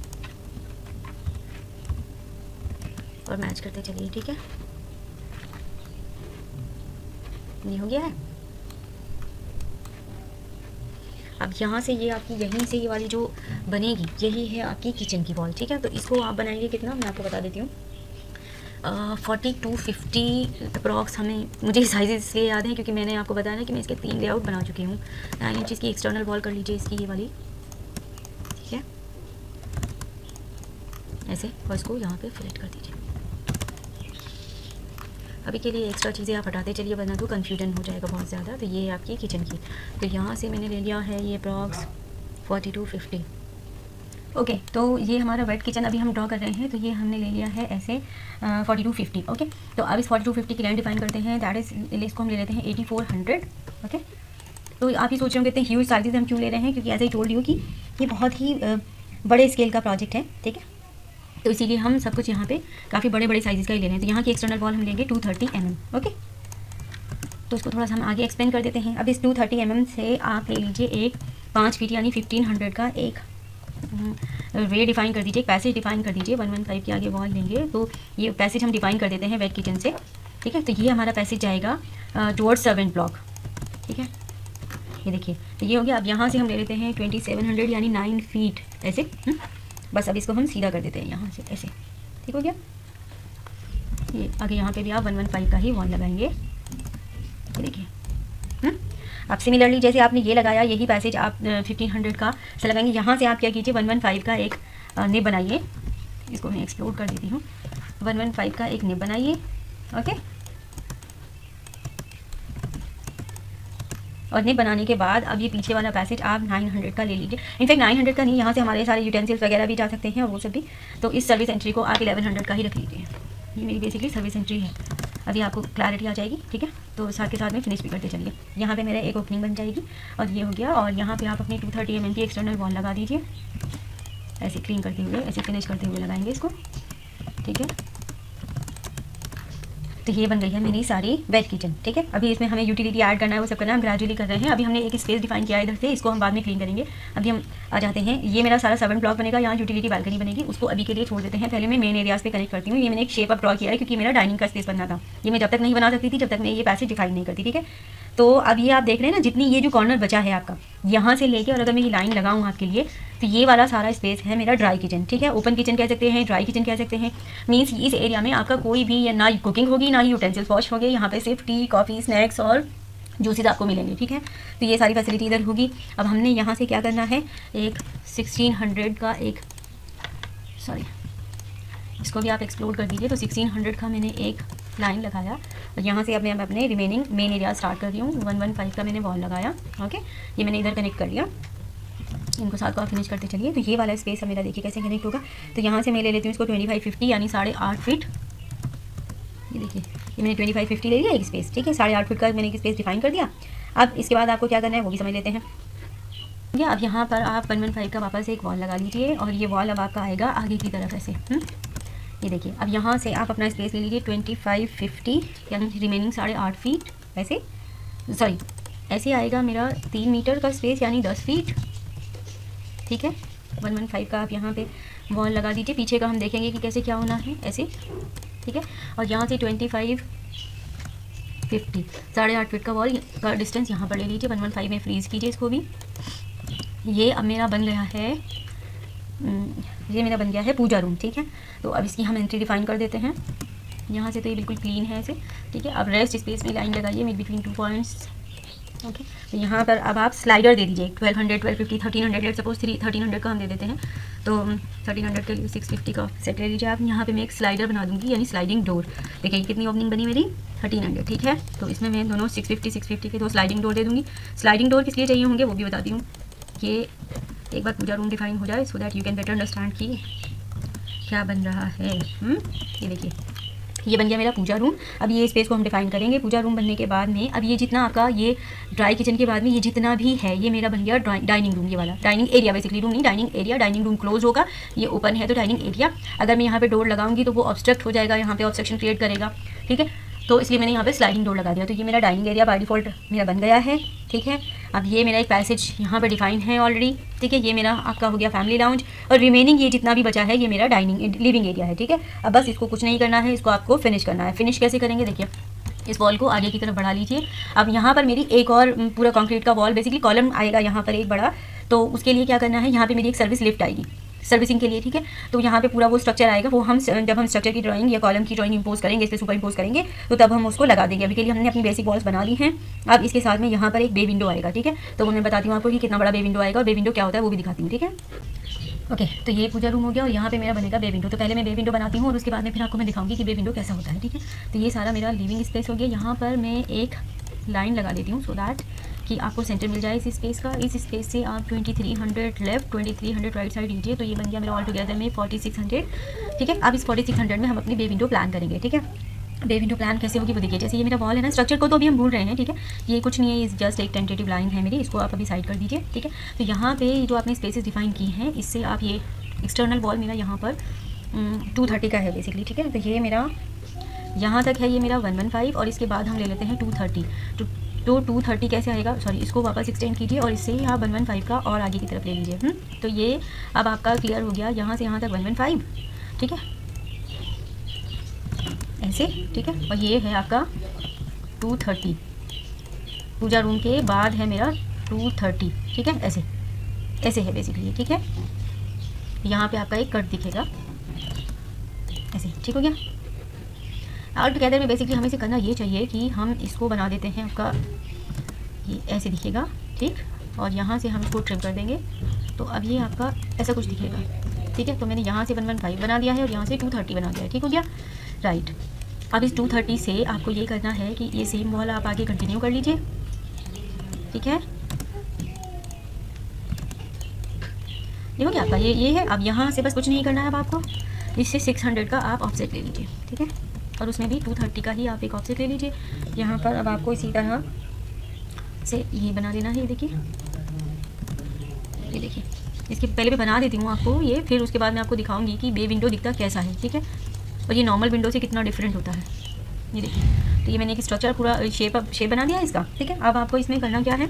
और मैच करते चलिए, ठीक है। ये हो गया है। अब यहाँ से ये आपकी यहीं से ये वाली जो बनेगी, यही है आपकी किचन की वॉल, ठीक है। तो इसको आप बनाएंगे कितना, मैं आपको बता देती हूँ। 4250 अप्रॉक्स मुझे साइज़ इसलिए याद है क्योंकि मैंने आपको बताया ना कि मैं इसके 3 लेआउट बना चुकी हूँ। 9 इंच की एक्सटर्नल वॉल कर लीजिए इसकी, ये वाली, ठीक है, ऐसे, और इसको यहाँ पे फिलेट कर दीजिए। अभी के लिए एक्स्ट्रा चीज़ें आप हटाते चलिए वरना तो कन्फ्यूजन हो जाएगा बहुत ज़्यादा। तो ये आपकी किचन की, तो यहाँ से मैंने ले लिया है ये अप्रॉक्स 4250। ओके तो ये हमारा वेट किचन अभी हम ड्रॉ कर रहे हैं, तो ये हमने ले लिया है ऐसे 4250। ओके तो अब इस 4250 की लाइन डिफाइन करते हैं, दैट इज़ इसको हम ले लेते हैं 8400। ओके तो आप ही सोच रहे होंगे इतने ह्यूज साइजेस हम क्यों ले रहे हैं, क्योंकि ऐसे ही टोल्ड यू कि ये बहुत ही बड़े स्केल का प्रोजेक्ट है, ठीक है। तो इसीलिए हम सब कुछ यहाँ पे काफ़ी बड़े बड़े साइज़ का ही ले रहे हैं। तो यहाँ की एक्सटर्नल वॉल हम लेंगे 230 mm। ओके तो इसको थोड़ा सा हम आगे एक्सपेंड कर देते हैं। अब इस 230 mm से आप ले लीजिए एक 5 फीट यानी 1500 का एक वे डिफाइन कर दीजिए, एक पैसेज डिफाइन कर दीजिए। 115 के आगे वॉल लेंगे तो ये पैसेज हम डिफाइन कर देते हैं वेट किचन से, ठीक है। तो ये हमारा पैसेज जाएगा टुवर्ड्स सर्वेंट ब्लॉक, ठीक है। ये देखिए तो ये हो गया। अब यहाँ से हम ले लेते हैं 2700 यानी 9 फीट ऐसे। बस अब इसको हम सीधा कर देते हैं यहाँ से ऐसे, ठीक हो गया। ये आगे यहाँ पे भी आप 115 का ही वॉल लगाएंगे, ये देखिए। अब सिमिलरली जैसे आपने ये लगाया यही पैसेज आप 1500 का से लगाएंगे। यहाँ से आप क्या कीजिए 115 का एक निब बनाइए, इसको मैं एक्सप्लोर कर देती हूँ। 115 का एक निब बनाइए, ओके। और निब बनाने के बाद अब ये पीछे वाला पैसेज आप 900 का ले लीजिए। इनफैक्ट 900 का नहीं, यहाँ से हमारे सारे यूटेंसिल्स वगैरह भी जा सकते हैं और वो सब भी। तो इस सर्विस एंट्री को आप 1100 का ही रख लीजिए। ये मेरी बेसिकली सर्विस एंट्री है, अभी आपको क्लैरिटी आ जाएगी, ठीक है। तो साथ के साथ में फिनिश भी करते चलिए। यहाँ पे मेरा एक ओपनिंग बन जाएगी और ये हो गया। और यहाँ पे आप अपनी 230 mm की एक्सटर्नल वॉल लगा दीजिए, ऐसे क्लीन करते हुए, ऐसे फिनिश करते हुए लगाएंगे इसको, ठीक है। तो ये बन गई है मेरी सारी वेट किचन, ठीक है। अभी इसमें हमें यूटिलिटी ऐड करना है, वो सब करना है, हम ग्रेजुअली कर रहे हैं। अभी हमने एक स्पेस डिफाइन किया है इधर से, इसको हम बाद में क्लीन करेंगे। अभी हम आ जाते हैं, ये मेरा सारा सर्वेंट ब्लॉक बनेगा, यहाँ यूटिलिटी बालकनी बनेगी, उसको अभी के लिए छोड़ देते हैं। पहले मैं मेन एरियाज पे कनेक्ट करती हूँ। ये मैंने एक शेप अप ड्रॉ किया है क्योंकि मेरा डाइनिंग का स्पेस बनना था। ये मैं जब तक नहीं बना सकती थी जब तक मैं ये पैसेज डिफाइन नहीं करती, ठीक है। तो अब ये आप देख रहे हैं ना, जितनी ये जो कॉर्नर बचा है आपका यहाँ से लेके, और अगर मैं ये लाइन लगाऊँ आपके लिए, तो ये वाला सारा स्पेस है मेरा ड्राई किचन, ठीक है। ओपन किचन कह सकते हैं, ड्राई किचन कह सकते हैं। मीन्स इस एरिया में आपका कोई भी ना कुकिंग होगी ना ही यूटेंसिल्स वॉश होंगे। यहाँ पे सिर्फ टी, कॉफ़ी, स्नैक्स और जूसेस आपको मिलेंगे, ठीक है। तो ये सारी फैसिलिटी इधर होगी। अब हमने यहाँ से क्या करना है, एक 1600 का एक, सॉरी इसको भी आप एक्सप्लोर कर दीजिए। तो 1600 का मैंने एक लाइन लगाया और यहाँ से अब मैं अपने रिमेनिंग मेन एरिया स्टार्ट कर रही हूँ। 115 का मैंने वॉल लगाया, ओके। ये मैंने इधर कनेक्ट कर लिया, इनको साथ को आप फिनिश करते चलिए। तो ये वाला स्पेस अब मेरा देखिए कैसे कनेक्ट होगा। तो यहाँ से मैं ले लेती हूँ इसको 2550 यानी 8.5 फीट। ये देखिए ये मैंने 2550 ले लिया एक स्पेस, ठीक है। 8.5 फीट का मैंने एक स्पेस डिफाइन कर दिया। अब इसके बाद आपको क्या करना है वो भी समझ लेते हैं। या अब यहाँ पर आप 115 का वापस एक वॉल लगा लीजिए और ये वॉल अब आपका आएगा आगे की तरफ ऐसे। ये देखिए अब यहाँ से आप अपना स्पेस ले लीजिए 2550 यानी रिमेनिंग 8.5 फीट ऐसे, सॉरी ऐसे आएगा मेरा 3 मीटर का स्पेस यानी 10 फीट, ठीक है। 115 का आप यहाँ पे वॉल लगा दीजिए। पीछे का हम देखेंगे कि कैसे क्या होना है ऐसे, ठीक है। और यहाँ से 2550 8.5 फीट का वॉल का डिस्टेंस यहाँ पर ले लीजिए। 115 में फ्रीज़ कीजिए इसको भी। ये अब मेरा बन गया है, ये मेरा बन गया है पूजा रूम, ठीक है। तो अब इसकी हम एंट्री डिफाइन कर देते हैं यहाँ से। तो ये बिल्कुल क्लीन है ऐसे, ठीक है। अब रेस्ट स्पेस में लाइन लगाइए मिड बिटवीन 2 पॉइंट्स, ओके। तो यहाँ पर अब आप स्लाइडर दे दीजिए 1200, 1250, 1300, लेट सपोज 1300 का हम दे देते हैं। तो 1300 के लिए 650 का सेट ले लीजिए आप। यहाँ पे मैं एक स्लाइडर बना दूँगी यानी स्लाइडिंग डोर। देखिए कितनी ओपनिंग बनी मेरी 1300, ठीक है। तो इसमें मैं दोनों 650 के 2 स्लाइडिंग डोर दे दूँगी। स्लाइडिंग डोर किस लिए चाहिए होंगे वो भी बताती हूँ। ये एक बार पूजा रूम डिफाइन हो जाए so that you can better understand कि क्या बन रहा है। ये देखिए ये बन गया मेरा पूजा रूम। अब ये स्पेस को हम डिफाइन करेंगे। पूजा रूम बनने के बाद में अब ये जितना आपका ये ड्राई किचन के बाद में ये जितना भी है ये मेरा बन गया डाइनिंग रूम। ये वाला डाइनिंग एरिया, बेसिकली रूम नहीं dining area. Dining room close होगा, ये ओपन है तो डाइनिंग एरिया। अगर मैं यहाँ पे डोर लगाऊंगी तो वो ऑब्स्ट्रक्ट हो जाएगा, यहाँ पे ऑब्स्ट्रक्शन क्रिएट करेगा, ठीक है। तो इसलिए मैंने यहाँ पे स्लाइडिंग डोर लगा दिया। तो ये मेरा डाइनिंग एरिया बाय डिफ़ॉल्ट मेरा बन गया है, ठीक है। अब ये मेरा एक पैसेज यहाँ पे डिफाइन है ऑलरेडी, ठीक है। ये मेरा आपका हो गया फैमिली लाउंज और रिमेनिंग ये जितना भी बचा है ये मेरा डाइनिंग लिविंग एरिया है, ठीक है। अब बस इसको कुछ नहीं करना है, इसको आपको फिनिश करना है। फिनिश कैसे करेंगे देखिए, इस वॉल को आगे की तरफ बढ़ा लीजिए। अब यहाँ पर मेरी एक और पूरा कंक्रीट का वॉल, बेसिकली कॉलम आएगा यहाँ पर एक बड़ा। तो उसके लिए क्या करना है, यहाँ पे मेरी एक सर्विस लिफ्ट आएगी सर्विसिंग के लिए, ठीक है। तो यहाँ पे पूरा वो स्ट्रक्चर आएगा, वो हम जब हम स्ट्रक्चर की ड्राइंग या कॉलम की ड्राइंग इंपोज करेंगे, इस पर सुपर इंपोज करेंगे तो तब हम उसको लगा देंगे। अभी के लिए हमने अपनी बेसिक वॉल्स बना ली हैं। अब इसके साथ में यहाँ पर एक बे विंडो आएगा, ठीक है। तो वो मैं बताती हूँ आपको कि कितना बड़ा बे विंडो आएगा और बे विंडो क्या होता है वो भी दिखाती हूँ, ठीक है। ओके तो ये पूजा रूम हो गया और यहाँ पे मेरा बनेगा बे विंडो। तो पहले मैं बे विंडो बनाती हूँ और उसके बाद में फिर आपको मैं दिखाऊंगी कि बे विंडो कैसा होता है, ठीक है। तो ये सारा मेरा लिविंग स्पेस हो गया। यहाँ पर मैं एक लाइन लगा देती हूँ सो दैट कि आपको सेंटर मिल जाए इस स्पेस का। इस स्पेस से आप 2300 लेफ्ट 2300 राइट साइड लीजिए, तो ये बन गया मेरा ऑल टुगेदर में 4600, ठीक है। अब इस 4600 में हम अपनी बे विंडो प्लान करेंगे, ठीक है। बे विंडो प्लान कैसे होगी वो देखिए। जैसे ये मेरा वॉल है ना, स्ट्रक्चर को तो अभी हम भूल रहे हैं, ठीक है। ये कुछ नहीं है, ये जस्ट एक टेंटेटिव लाइन है मेरी, इसको आप अभी साइड कर दीजिए, ठीक है। तो यहाँ पे जो आपने स्पेसेस डिफाइन की हैं, इससे आप ये एक्सटर्नल वॉल मेरा यहाँ पर 230 का है बेसिकली, ठीक है। तो ये मेरा यहाँ तक है, ये मेरा 115 और इसके बाद हम ले लेते हैं 230। तो 230 कैसे आएगा, सॉरी इसको वापस एक्सटेंड कीजिए और इससे आप 115 का और आगे की तरफ ले लीजिए। तो ये अब आपका क्लियर हो गया, यहाँ से यहाँ तक 115, ठीक है, ऐसे, ठीक है। और ये है आपका 230, पूजा रूम के बाद है मेरा 230, ठीक है, ऐसे ऐसे है बेसिकली, ठीक है। यहाँ पे आपका एक कट दिखेगा ऐसे, ठीक हो गया। ऑल टुगेदर में बेसिकली हमें से करना ये चाहिए कि हम इसको बना देते हैं आपका, ये ऐसे दिखेगा, ठीक। और यहाँ से हम इसको ट्रिम कर देंगे, तो अब ये आपका ऐसा कुछ दिखेगा, ठीक है। तो मैंने यहाँ से 115 बना दिया है और यहाँ से 230 बना दिया है, ठीक हो गया, राइट। अब इस 230 से आपको ये करना है कि ये सेम वॉल आप आगे कंटिन्यू कर लीजिए, ठीक है। देखो क्या आपका ये है। अब यहाँ से बस कुछ नहीं करना है, अब आपको इससे 600 का आप ऑफसेट ले लीजिए, ठीक है। और उसमें भी 230 का ही आप एक ऑफसेट ले लीजिए। यहाँ पर अब आपको इसी तरह से ये बना देना है, ये देखिए, ये देखिए। इसके पहले मैं बना देती हूँ आपको ये, फिर उसके बाद मैं आपको दिखाऊंगी कि बे विंडो दिखता कैसा है, ठीक है। और ये नॉर्मल विंडो से कितना डिफरेंट होता है, ये देखिए। तो ये मैंने एक स्ट्रक्चर पूरा शेप बना दिया है इसका, ठीक है। अब आपको इसमें करना क्या है,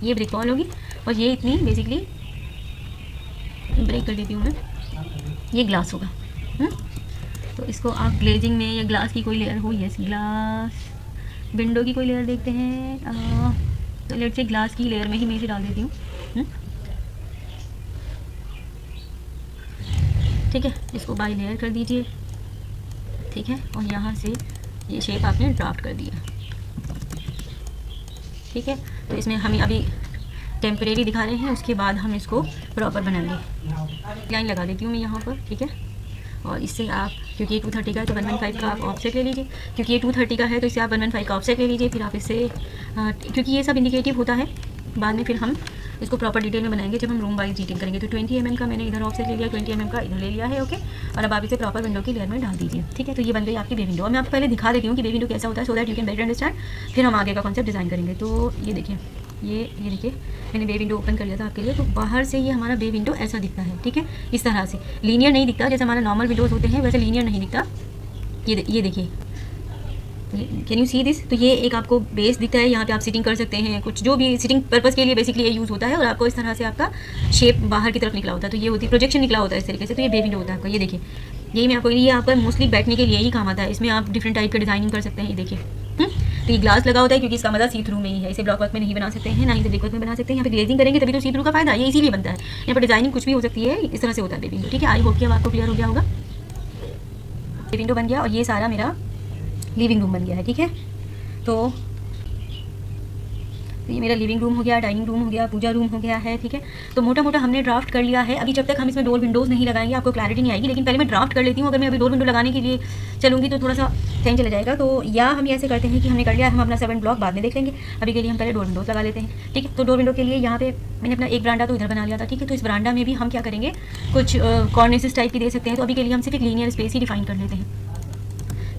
ये ब्रिक वॉल होगी और ये इतनी बेसिकली ब्रेक कर देती हूँ मैं, ये ग्लास होगा। तो इसको आप ग्लेजिंग में या ग्लास की कोई लेयर हो, यस ग्लास विंडो की कोई लेयर देखते हैं, तो लेट से ग्लास की लेयर में ही मैं इसे डाल देती हूँ, ठीक है। इसको बाई लेयर कर दीजिए, ठीक है। और यहाँ से ये शेप आपने ड्राफ्ट कर दिया, ठीक है। तो इसमें हम अभी टेम्परेरी दिखा रहे हैं, उसके बाद हम इसको प्रॉपर बनाएंगे। लाइन लगा देती हूँ मैं यहाँ पर, ठीक है। और इससे आप, क्योंकि ये 230 का है तो 115 का आप ऑफसेट ले लीजिए, क्योंकि ये 230 का है तो इससे आप 115 का ऑफसेट ले लीजिए। फिर आप इससे क्योंकि ये सब इंडिकेटिव होता है, बाद में फिर हम इसको प्रॉपर डिटेल में बनाएंगे जब हम रूम वाइज डिटेल करेंगे। तो 20 mm का मैंने इधर ऑफसेट ले लिया, 20 mm का इधर ले लिया है, ओके। और अब आप इसे प्रॉपर विंडो की लेयर में डाल दीजिए, ठीक है। तो ये बन गई आपकी बे विंडो। मैं आपको पहले दिखा देती हूँ कि बे विंडो कैसा होता है, so that you can better understand, फिर हम आगे का कॉन्सेप्ट डिज़ाइन करेंगे। तो ये देखिए, ये देखिए, मैंने बे विंडो ओपन कर लिया था आपके लिए। तो बाहर से ये हमारा बे विंडो ऐसा दिखता है, ठीक है। इस तरह से लीनियर नहीं दिखता, जैसे हमारा नॉर्मल विंडोज़ होते हैं वैसे लीनियर नहीं दिखता। ये देखिए, कैन यू सी दिस। तो ये एक आपको बेस दिखता है, यहाँ पे आप सिटिंग कर सकते हैं, कुछ जो भी सिटिंग पर्पज़ के लिए बेसिकली ये यूज़ होता है। और आपको इस तरह से आपका शेप बाहर की तरफ निकला होता है, तो ये होती है प्रोजेक्शन निकला होता है इस तरीके से। तो ये बे विंडो होता है आपका, ये देखिए। यही मैं आपको, ये आपका मोस्टली बैठने के लिए ही काम आता है। इसमें आप डिफरेंट टाइप का डिज़ाइनिंग कर सकते हैं, ये देखिए। तो ये ग्लास लगा होता है क्योंकि इसका मज़ा सी थ्रू में ही है। इसे ब्लॉक वर्क में नहीं बना सकते हैं, ना ही ब्रिक वर्क में बना सकते हैं। यहाँ पे ग्लेजिंग करेंगे तभी तो सी थ्रू का फायदा ये इसीलिए बनता है। यहाँ पर डिज़ाइनिंग कुछ भी हो सकती है, इस तरह से होता है बे विंडो, ठीक है। आई होप कि अब आपको क्लियर हो गया होगा। बे विंडो बन गया और ये सारा मेरा लिविंग रूम बन गया है, ठीक है। तो ये मेरा लिविंग रूम हो गया, डाइनिंग रूम हो गया, पूजा रूम हो गया है, ठीक है। तो मोटा मोटा हमने ड्राफ्ट कर लिया है। अभी जब तक हम इसमें डोर विंडोज़ नहीं लगाएंगे आपको क्लैरिटी नहीं आएगी, लेकिन पहले मैं ड्राफ्ट कर लेती हूँ। अगर मैं अभी डोर विंडो लगाने के लिए चलूँगी तो थोड़ा सा टाइम चला जाएगा। तो या हम ऐसे करते हैं कि हमने कर लिया, हम अपना 7 ब्लॉक बाद में देख लेंगे। अभी के लिए हम पहले डोर विंडोज़ लगा लेते हैं, ठीक है। तो डोर विंडो के लिए यहाँ पे मैंने अपना एक बरांडा तो इधर बना लिया था, ठीक है। तो इस बरांडा में भी हम क्या करेंगे, कुछ कॉर्निसेस टाइप की दे सकते हैं। तो अभी के लिए हम सिर्फ एक लीनियर स्पेस ही डिफाइन कर लेते हैं,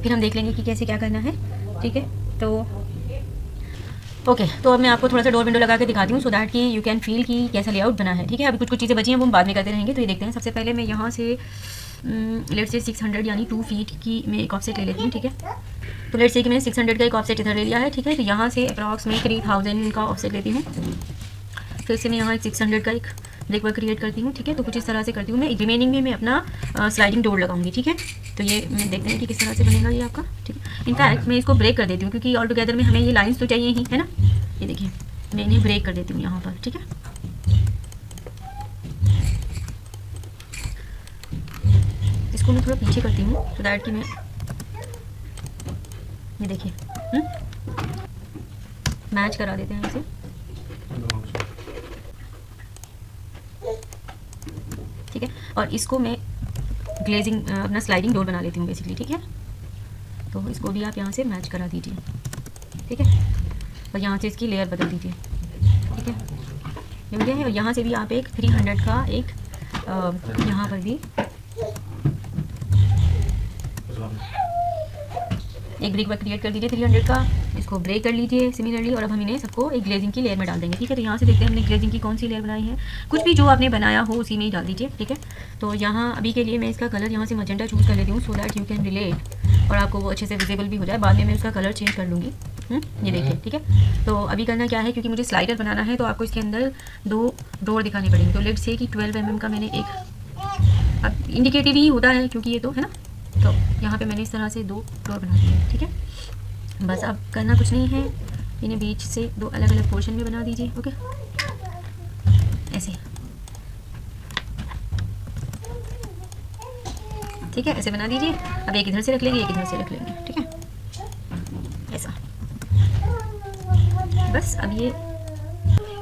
फिर हम देख लेंगे कि कैसे क्या करना है, ठीक है। तो ओके, तो अब मैं आपको थोड़ा सा डोर विंडो लगा के दिखाती हूँ, सो दैट कि यू कैन फील कि कैसा लेआउट बना है, ठीक है। अभी कुछ चीज़ें बची हैं वो हम बाद में करते रहेंगे। तो ये देखते हैं। सबसे पहले मैं यहाँ से लेट से 600 यानी 2 फीट की मैं एक ऑफसेट ले लेती हूँ, ठीक है। तो लेट से कि मैंने 600 का एक ऑफसेट इधर ले लिया है, ठीक है। तो यहाँ से अप्रॉक्स में 3000 का ऑफसेट लेती हूँ। फिर से मैं यहाँ 600 का एक ब्रिक वर्क क्रिएट करती हूँ, ठीक है। तो कुछ इस तरह से करती हूँ मैं। रिमेनिंग में मैं अपना स्लाइडिंग डोर लगाऊंगी, ठीक है। तो ये मैं देखते हैं कि किस तरह से बनेगा ये आपका, ठीक है। इनफैक्ट मैं इसको ब्रेक कर देती हूँ क्योंकि ऑल टुगेदर में हमें ये लाइंस तो चाहिए ही, है ना। ये देखिए, मैं इन्हें ब्रेक कर देती हूँ यहाँ पर, ठीक है। इसको मैं थोड़ा पीछे करती हूँ सो दैट कि मैं, ये देखिए, मैच करा देते हैं इसे, ठीक ठीक है। और इसको मैं ग्लेजिंग अपना स्लाइडिंग डोर बना लेती हूँ बेसिकली, ठीक है। तो इसको भी आप यहाँ से मैच करा दीजिए, ठीक है। और यहाँ से इसकी लेयर बदल दीजिए, ठीक है, ये हो गया है। और यहाँ से भी आप एक 300 का एक यहाँ पर भी एक ब्रिक वर्क क्रिएट कर दीजिए 300 का, इसको ब्रेक कर लीजिए सिमिलरली। और अब हम इन्हें सबको एक ग्लेजिंग की लेयर में डाल देंगे, ठीक है। तो यहाँ से देखते हैं हमने ग्लेजिंग की कौन सी लेयर बनाई है। कुछ भी जो आपने बनाया हो उसी में ही डाल दीजिए, ठीक है। तो यहाँ अभी के लिए मैं इसका कलर यहाँ से मजेंटा चूज़ कर लेती हूँ, so that you can relate और आपको वो अच्छे से विजिबल भी हो जाए। बाद में मैं उसका कलर चेंज कर लूँगी, ये देखिए, ठीक है। तो अभी करना क्या है, क्योंकि मुझे स्लाइडर बनाना है तो आपको इसके अंदर 2 डोर दिखाने पड़ेंगे। तो लेट्स से कि 12 mm का मैंने एक, अब इंडिकेटिव ही होता है क्योंकि ये तो है ना, तो यहाँ पे मैंने इस तरह से 2 डोर बना दिए, ठीक है। बस अब करना कुछ नहीं है, इन्हें बीच से 2 अलग अलग पोर्शन में बना दीजिए, ओके, ऐसे, ठीक है, ऐसे बना दीजिए। अब एक इधर से रख लेंगे, एक इधर से रख लेंगे, ठीक है, ऐसा। बस अब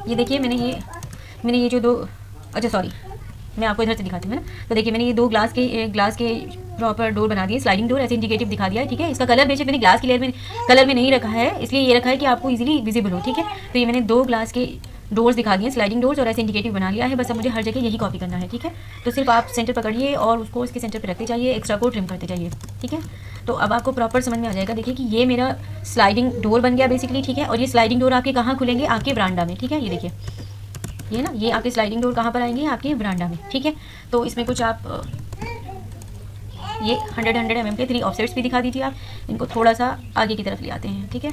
ये देखिए मैंने ये जो 2, अच्छा सॉरी, मैं आपको इधर से दिखाती हूँ ना। तो देखिए मैंने ये 2 ग्लास के प्रॉपर डोर बना दिए, स्लाइडिंग डोर, ऐसे इंडिकेटिव दिखा दिया है, ठीक है। इसका कलर बेशक मैंने ग्लास की लेयर में कलर में नहीं रखा है, इसलिए ये रखा है कि आपको इजीली विजिबल हो, ठीक है। तो ये मैंने 2 ग्लास के डोर्स दिखा दिए, स्लाइडिंग डोर्स, और ऐसे इंडिकेटिव बना लिया है। बस अब मुझे हर जगह यही कॉपी करना है, ठीक है। तो सिर्फ आप सेंटर पकड़िए और उसको इसके सेंटर पर रखते जाइए, एक्स्ट्रा को ट्रिम करते जाइए, ठीक है। तो अब आपको प्रॉपर समझ में आ जाएगा। देखिए कि ये मेरा स्लाइडिंग डोर बन गया बेसिकली, ठीक है। और ये स्लाइडिंग डोर आपके कहाँ खुलेंगे, आपके बरांडा में, ठीक है। ये देखिए, ये ना, ये आपके स्लाइडिंग डोर कहाँ पर आएंगे, आपके बरांडा में, ठीक है। तो इसमें कुछ आप ये 100 mm के 3 ऑफसेट्स भी दिखा दीजिए। आप इनको थोड़ा सा आगे की तरफ ले आते हैं, ठीक है,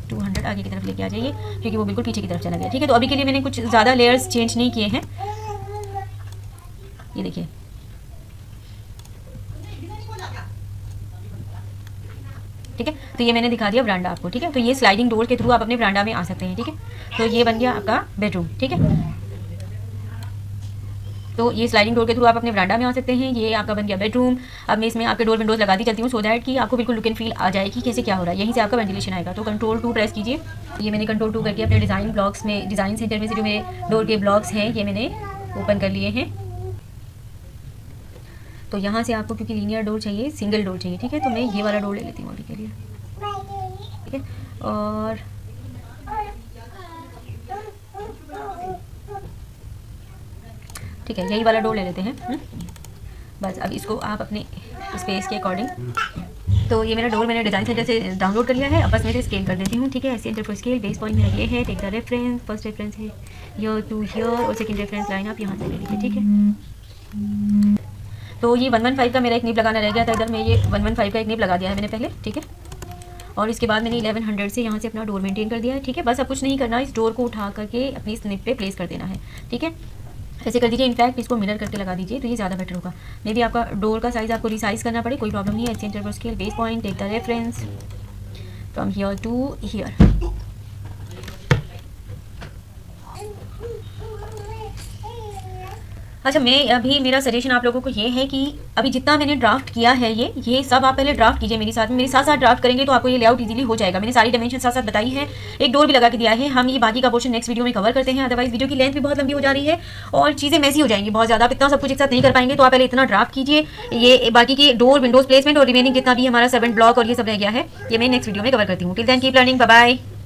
200 आगे की तरफ लेके आ जाइए, क्योंकि वो बिल्कुल पीछे की तरफ चला गया, ठीक है। तो अभी के लिए मैंने कुछ ज़्यादा लेयर्स चेंज नहीं किए हैं, ये देखिए, ठीक है। तो ये मैंने दिखा दिया बरांडा आपको, ठीक है। तो ये स्लाइडिंग डोर के थ्रू आप अपने बरांडा में आ सकते हैं, ठीक है। तो ये बन गया आपका बेडरूम, ठीक है। तो ये स्लाइडिंग डोर के थ्रू आप अपने बरांडा में आ सकते हैं, ये आपका बन गया बेडरूम। अब मैं इसमें आपके डोर विंडोज लगा दी चलती हूँ, सो दैट कि आपको बिल्कुल लुक एंड फील आ जाए कि कैसे क्या हो रहा है, यहीं से आपका वेंटिलेशन आएगा। तो Ctrl 2 प्रेस कीजिए। ये मैंने Ctrl 2 करके अपने डिज़ाइन ब्लॉक्स में, डिज़ाइन सेंटर में से जो मेरे डोर के ब्लॉक्स हैं ये मैंने ओपन कर लिए हैं। तो यहाँ से आपको क्योंकि लीनियर डोर चाहिए, सिंगल डोर चाहिए, ठीक है। तो मैं ये वाला डोर ले लेती हूँ अभी के लिए, ठीक है। और ठीक है, यही वाला डोर ले लेते हैं। बस अब इसको आप अपने स्पेस के अकॉर्डिंग, तो ये मेरा डोर मैंने डिज़ाइन सेंटर से डाउनलोड कर लिया है। अब बस मैं इसे स्केल कर देती हूँ, ठीक है। Centre for scale, base point मेरा ये है, take the reference, first reference है हियर टू हियर, और सेकंड रेफरेंस लाइन आप यहाँ से ले लीजिए, ठीक है। तो ये 115 का मेरा एक निब लगाना रह गया था, इधर मैं ये 115 का एक निब लगा दिया है मैंने पहले, ठीक है। और इसके बाद मैंने 1100 से यहाँ से अपना डोर मेंटेन कर दिया है, ठीक है। बस अब कुछ नहीं करना, इस डोर को उठा करके अपनी इस निब पे प्लेस कर देना है, ठीक है। ऐसे कर दीजिए, इनफैक्ट इसको मिरर करके लगा दीजिए, तो ये ज़्यादा बेटर होगा। मे भी आपका डोर का साइज़ आपको रिसाइज करना पड़े, कोई प्रॉब्लम नहीं है। Centre for scale, base point, take the reference from here to here. अच्छा, मैं अभी मेरा सजेशन आप लोगों को ये है कि अभी जितना मैंने ड्राफ्ट किया है ये सब आप पहले ड्राफ्ट कीजिए मेरे साथ में, मेरे साथ साथ ड्राफ्ट करेंगे तो आपको ये लेआउट इजीली हो जाएगा। मैंने सारी डायमेंशन साथ साथ बताई है, एक डोर भी लगा के दिया है। हम ये बाकी का पोर्शन नेक्स्ट वीडियो में कवर करते हैं, अदरवाइज वीडियो की लेंथ भी बहुत लंबी हो जा रही है और चीज़ें मैसी हो जाएंगी बहुत ज़्यादा। आप इतना सब कुछ एक साथ नहीं कर पाएंगे, तो आप पहले इतना ड्राफ्ट कीजिए। ये बाकी के डोर, विंडोज प्लेसमेंट और रिमेनिंग जितना भी हमारा सर्वेंट ब्लॉक और ये सब रह गया है, ये मैं नेक्स्ट वीडियो में कवर करती हूँ। Till then keep learning, bye bye.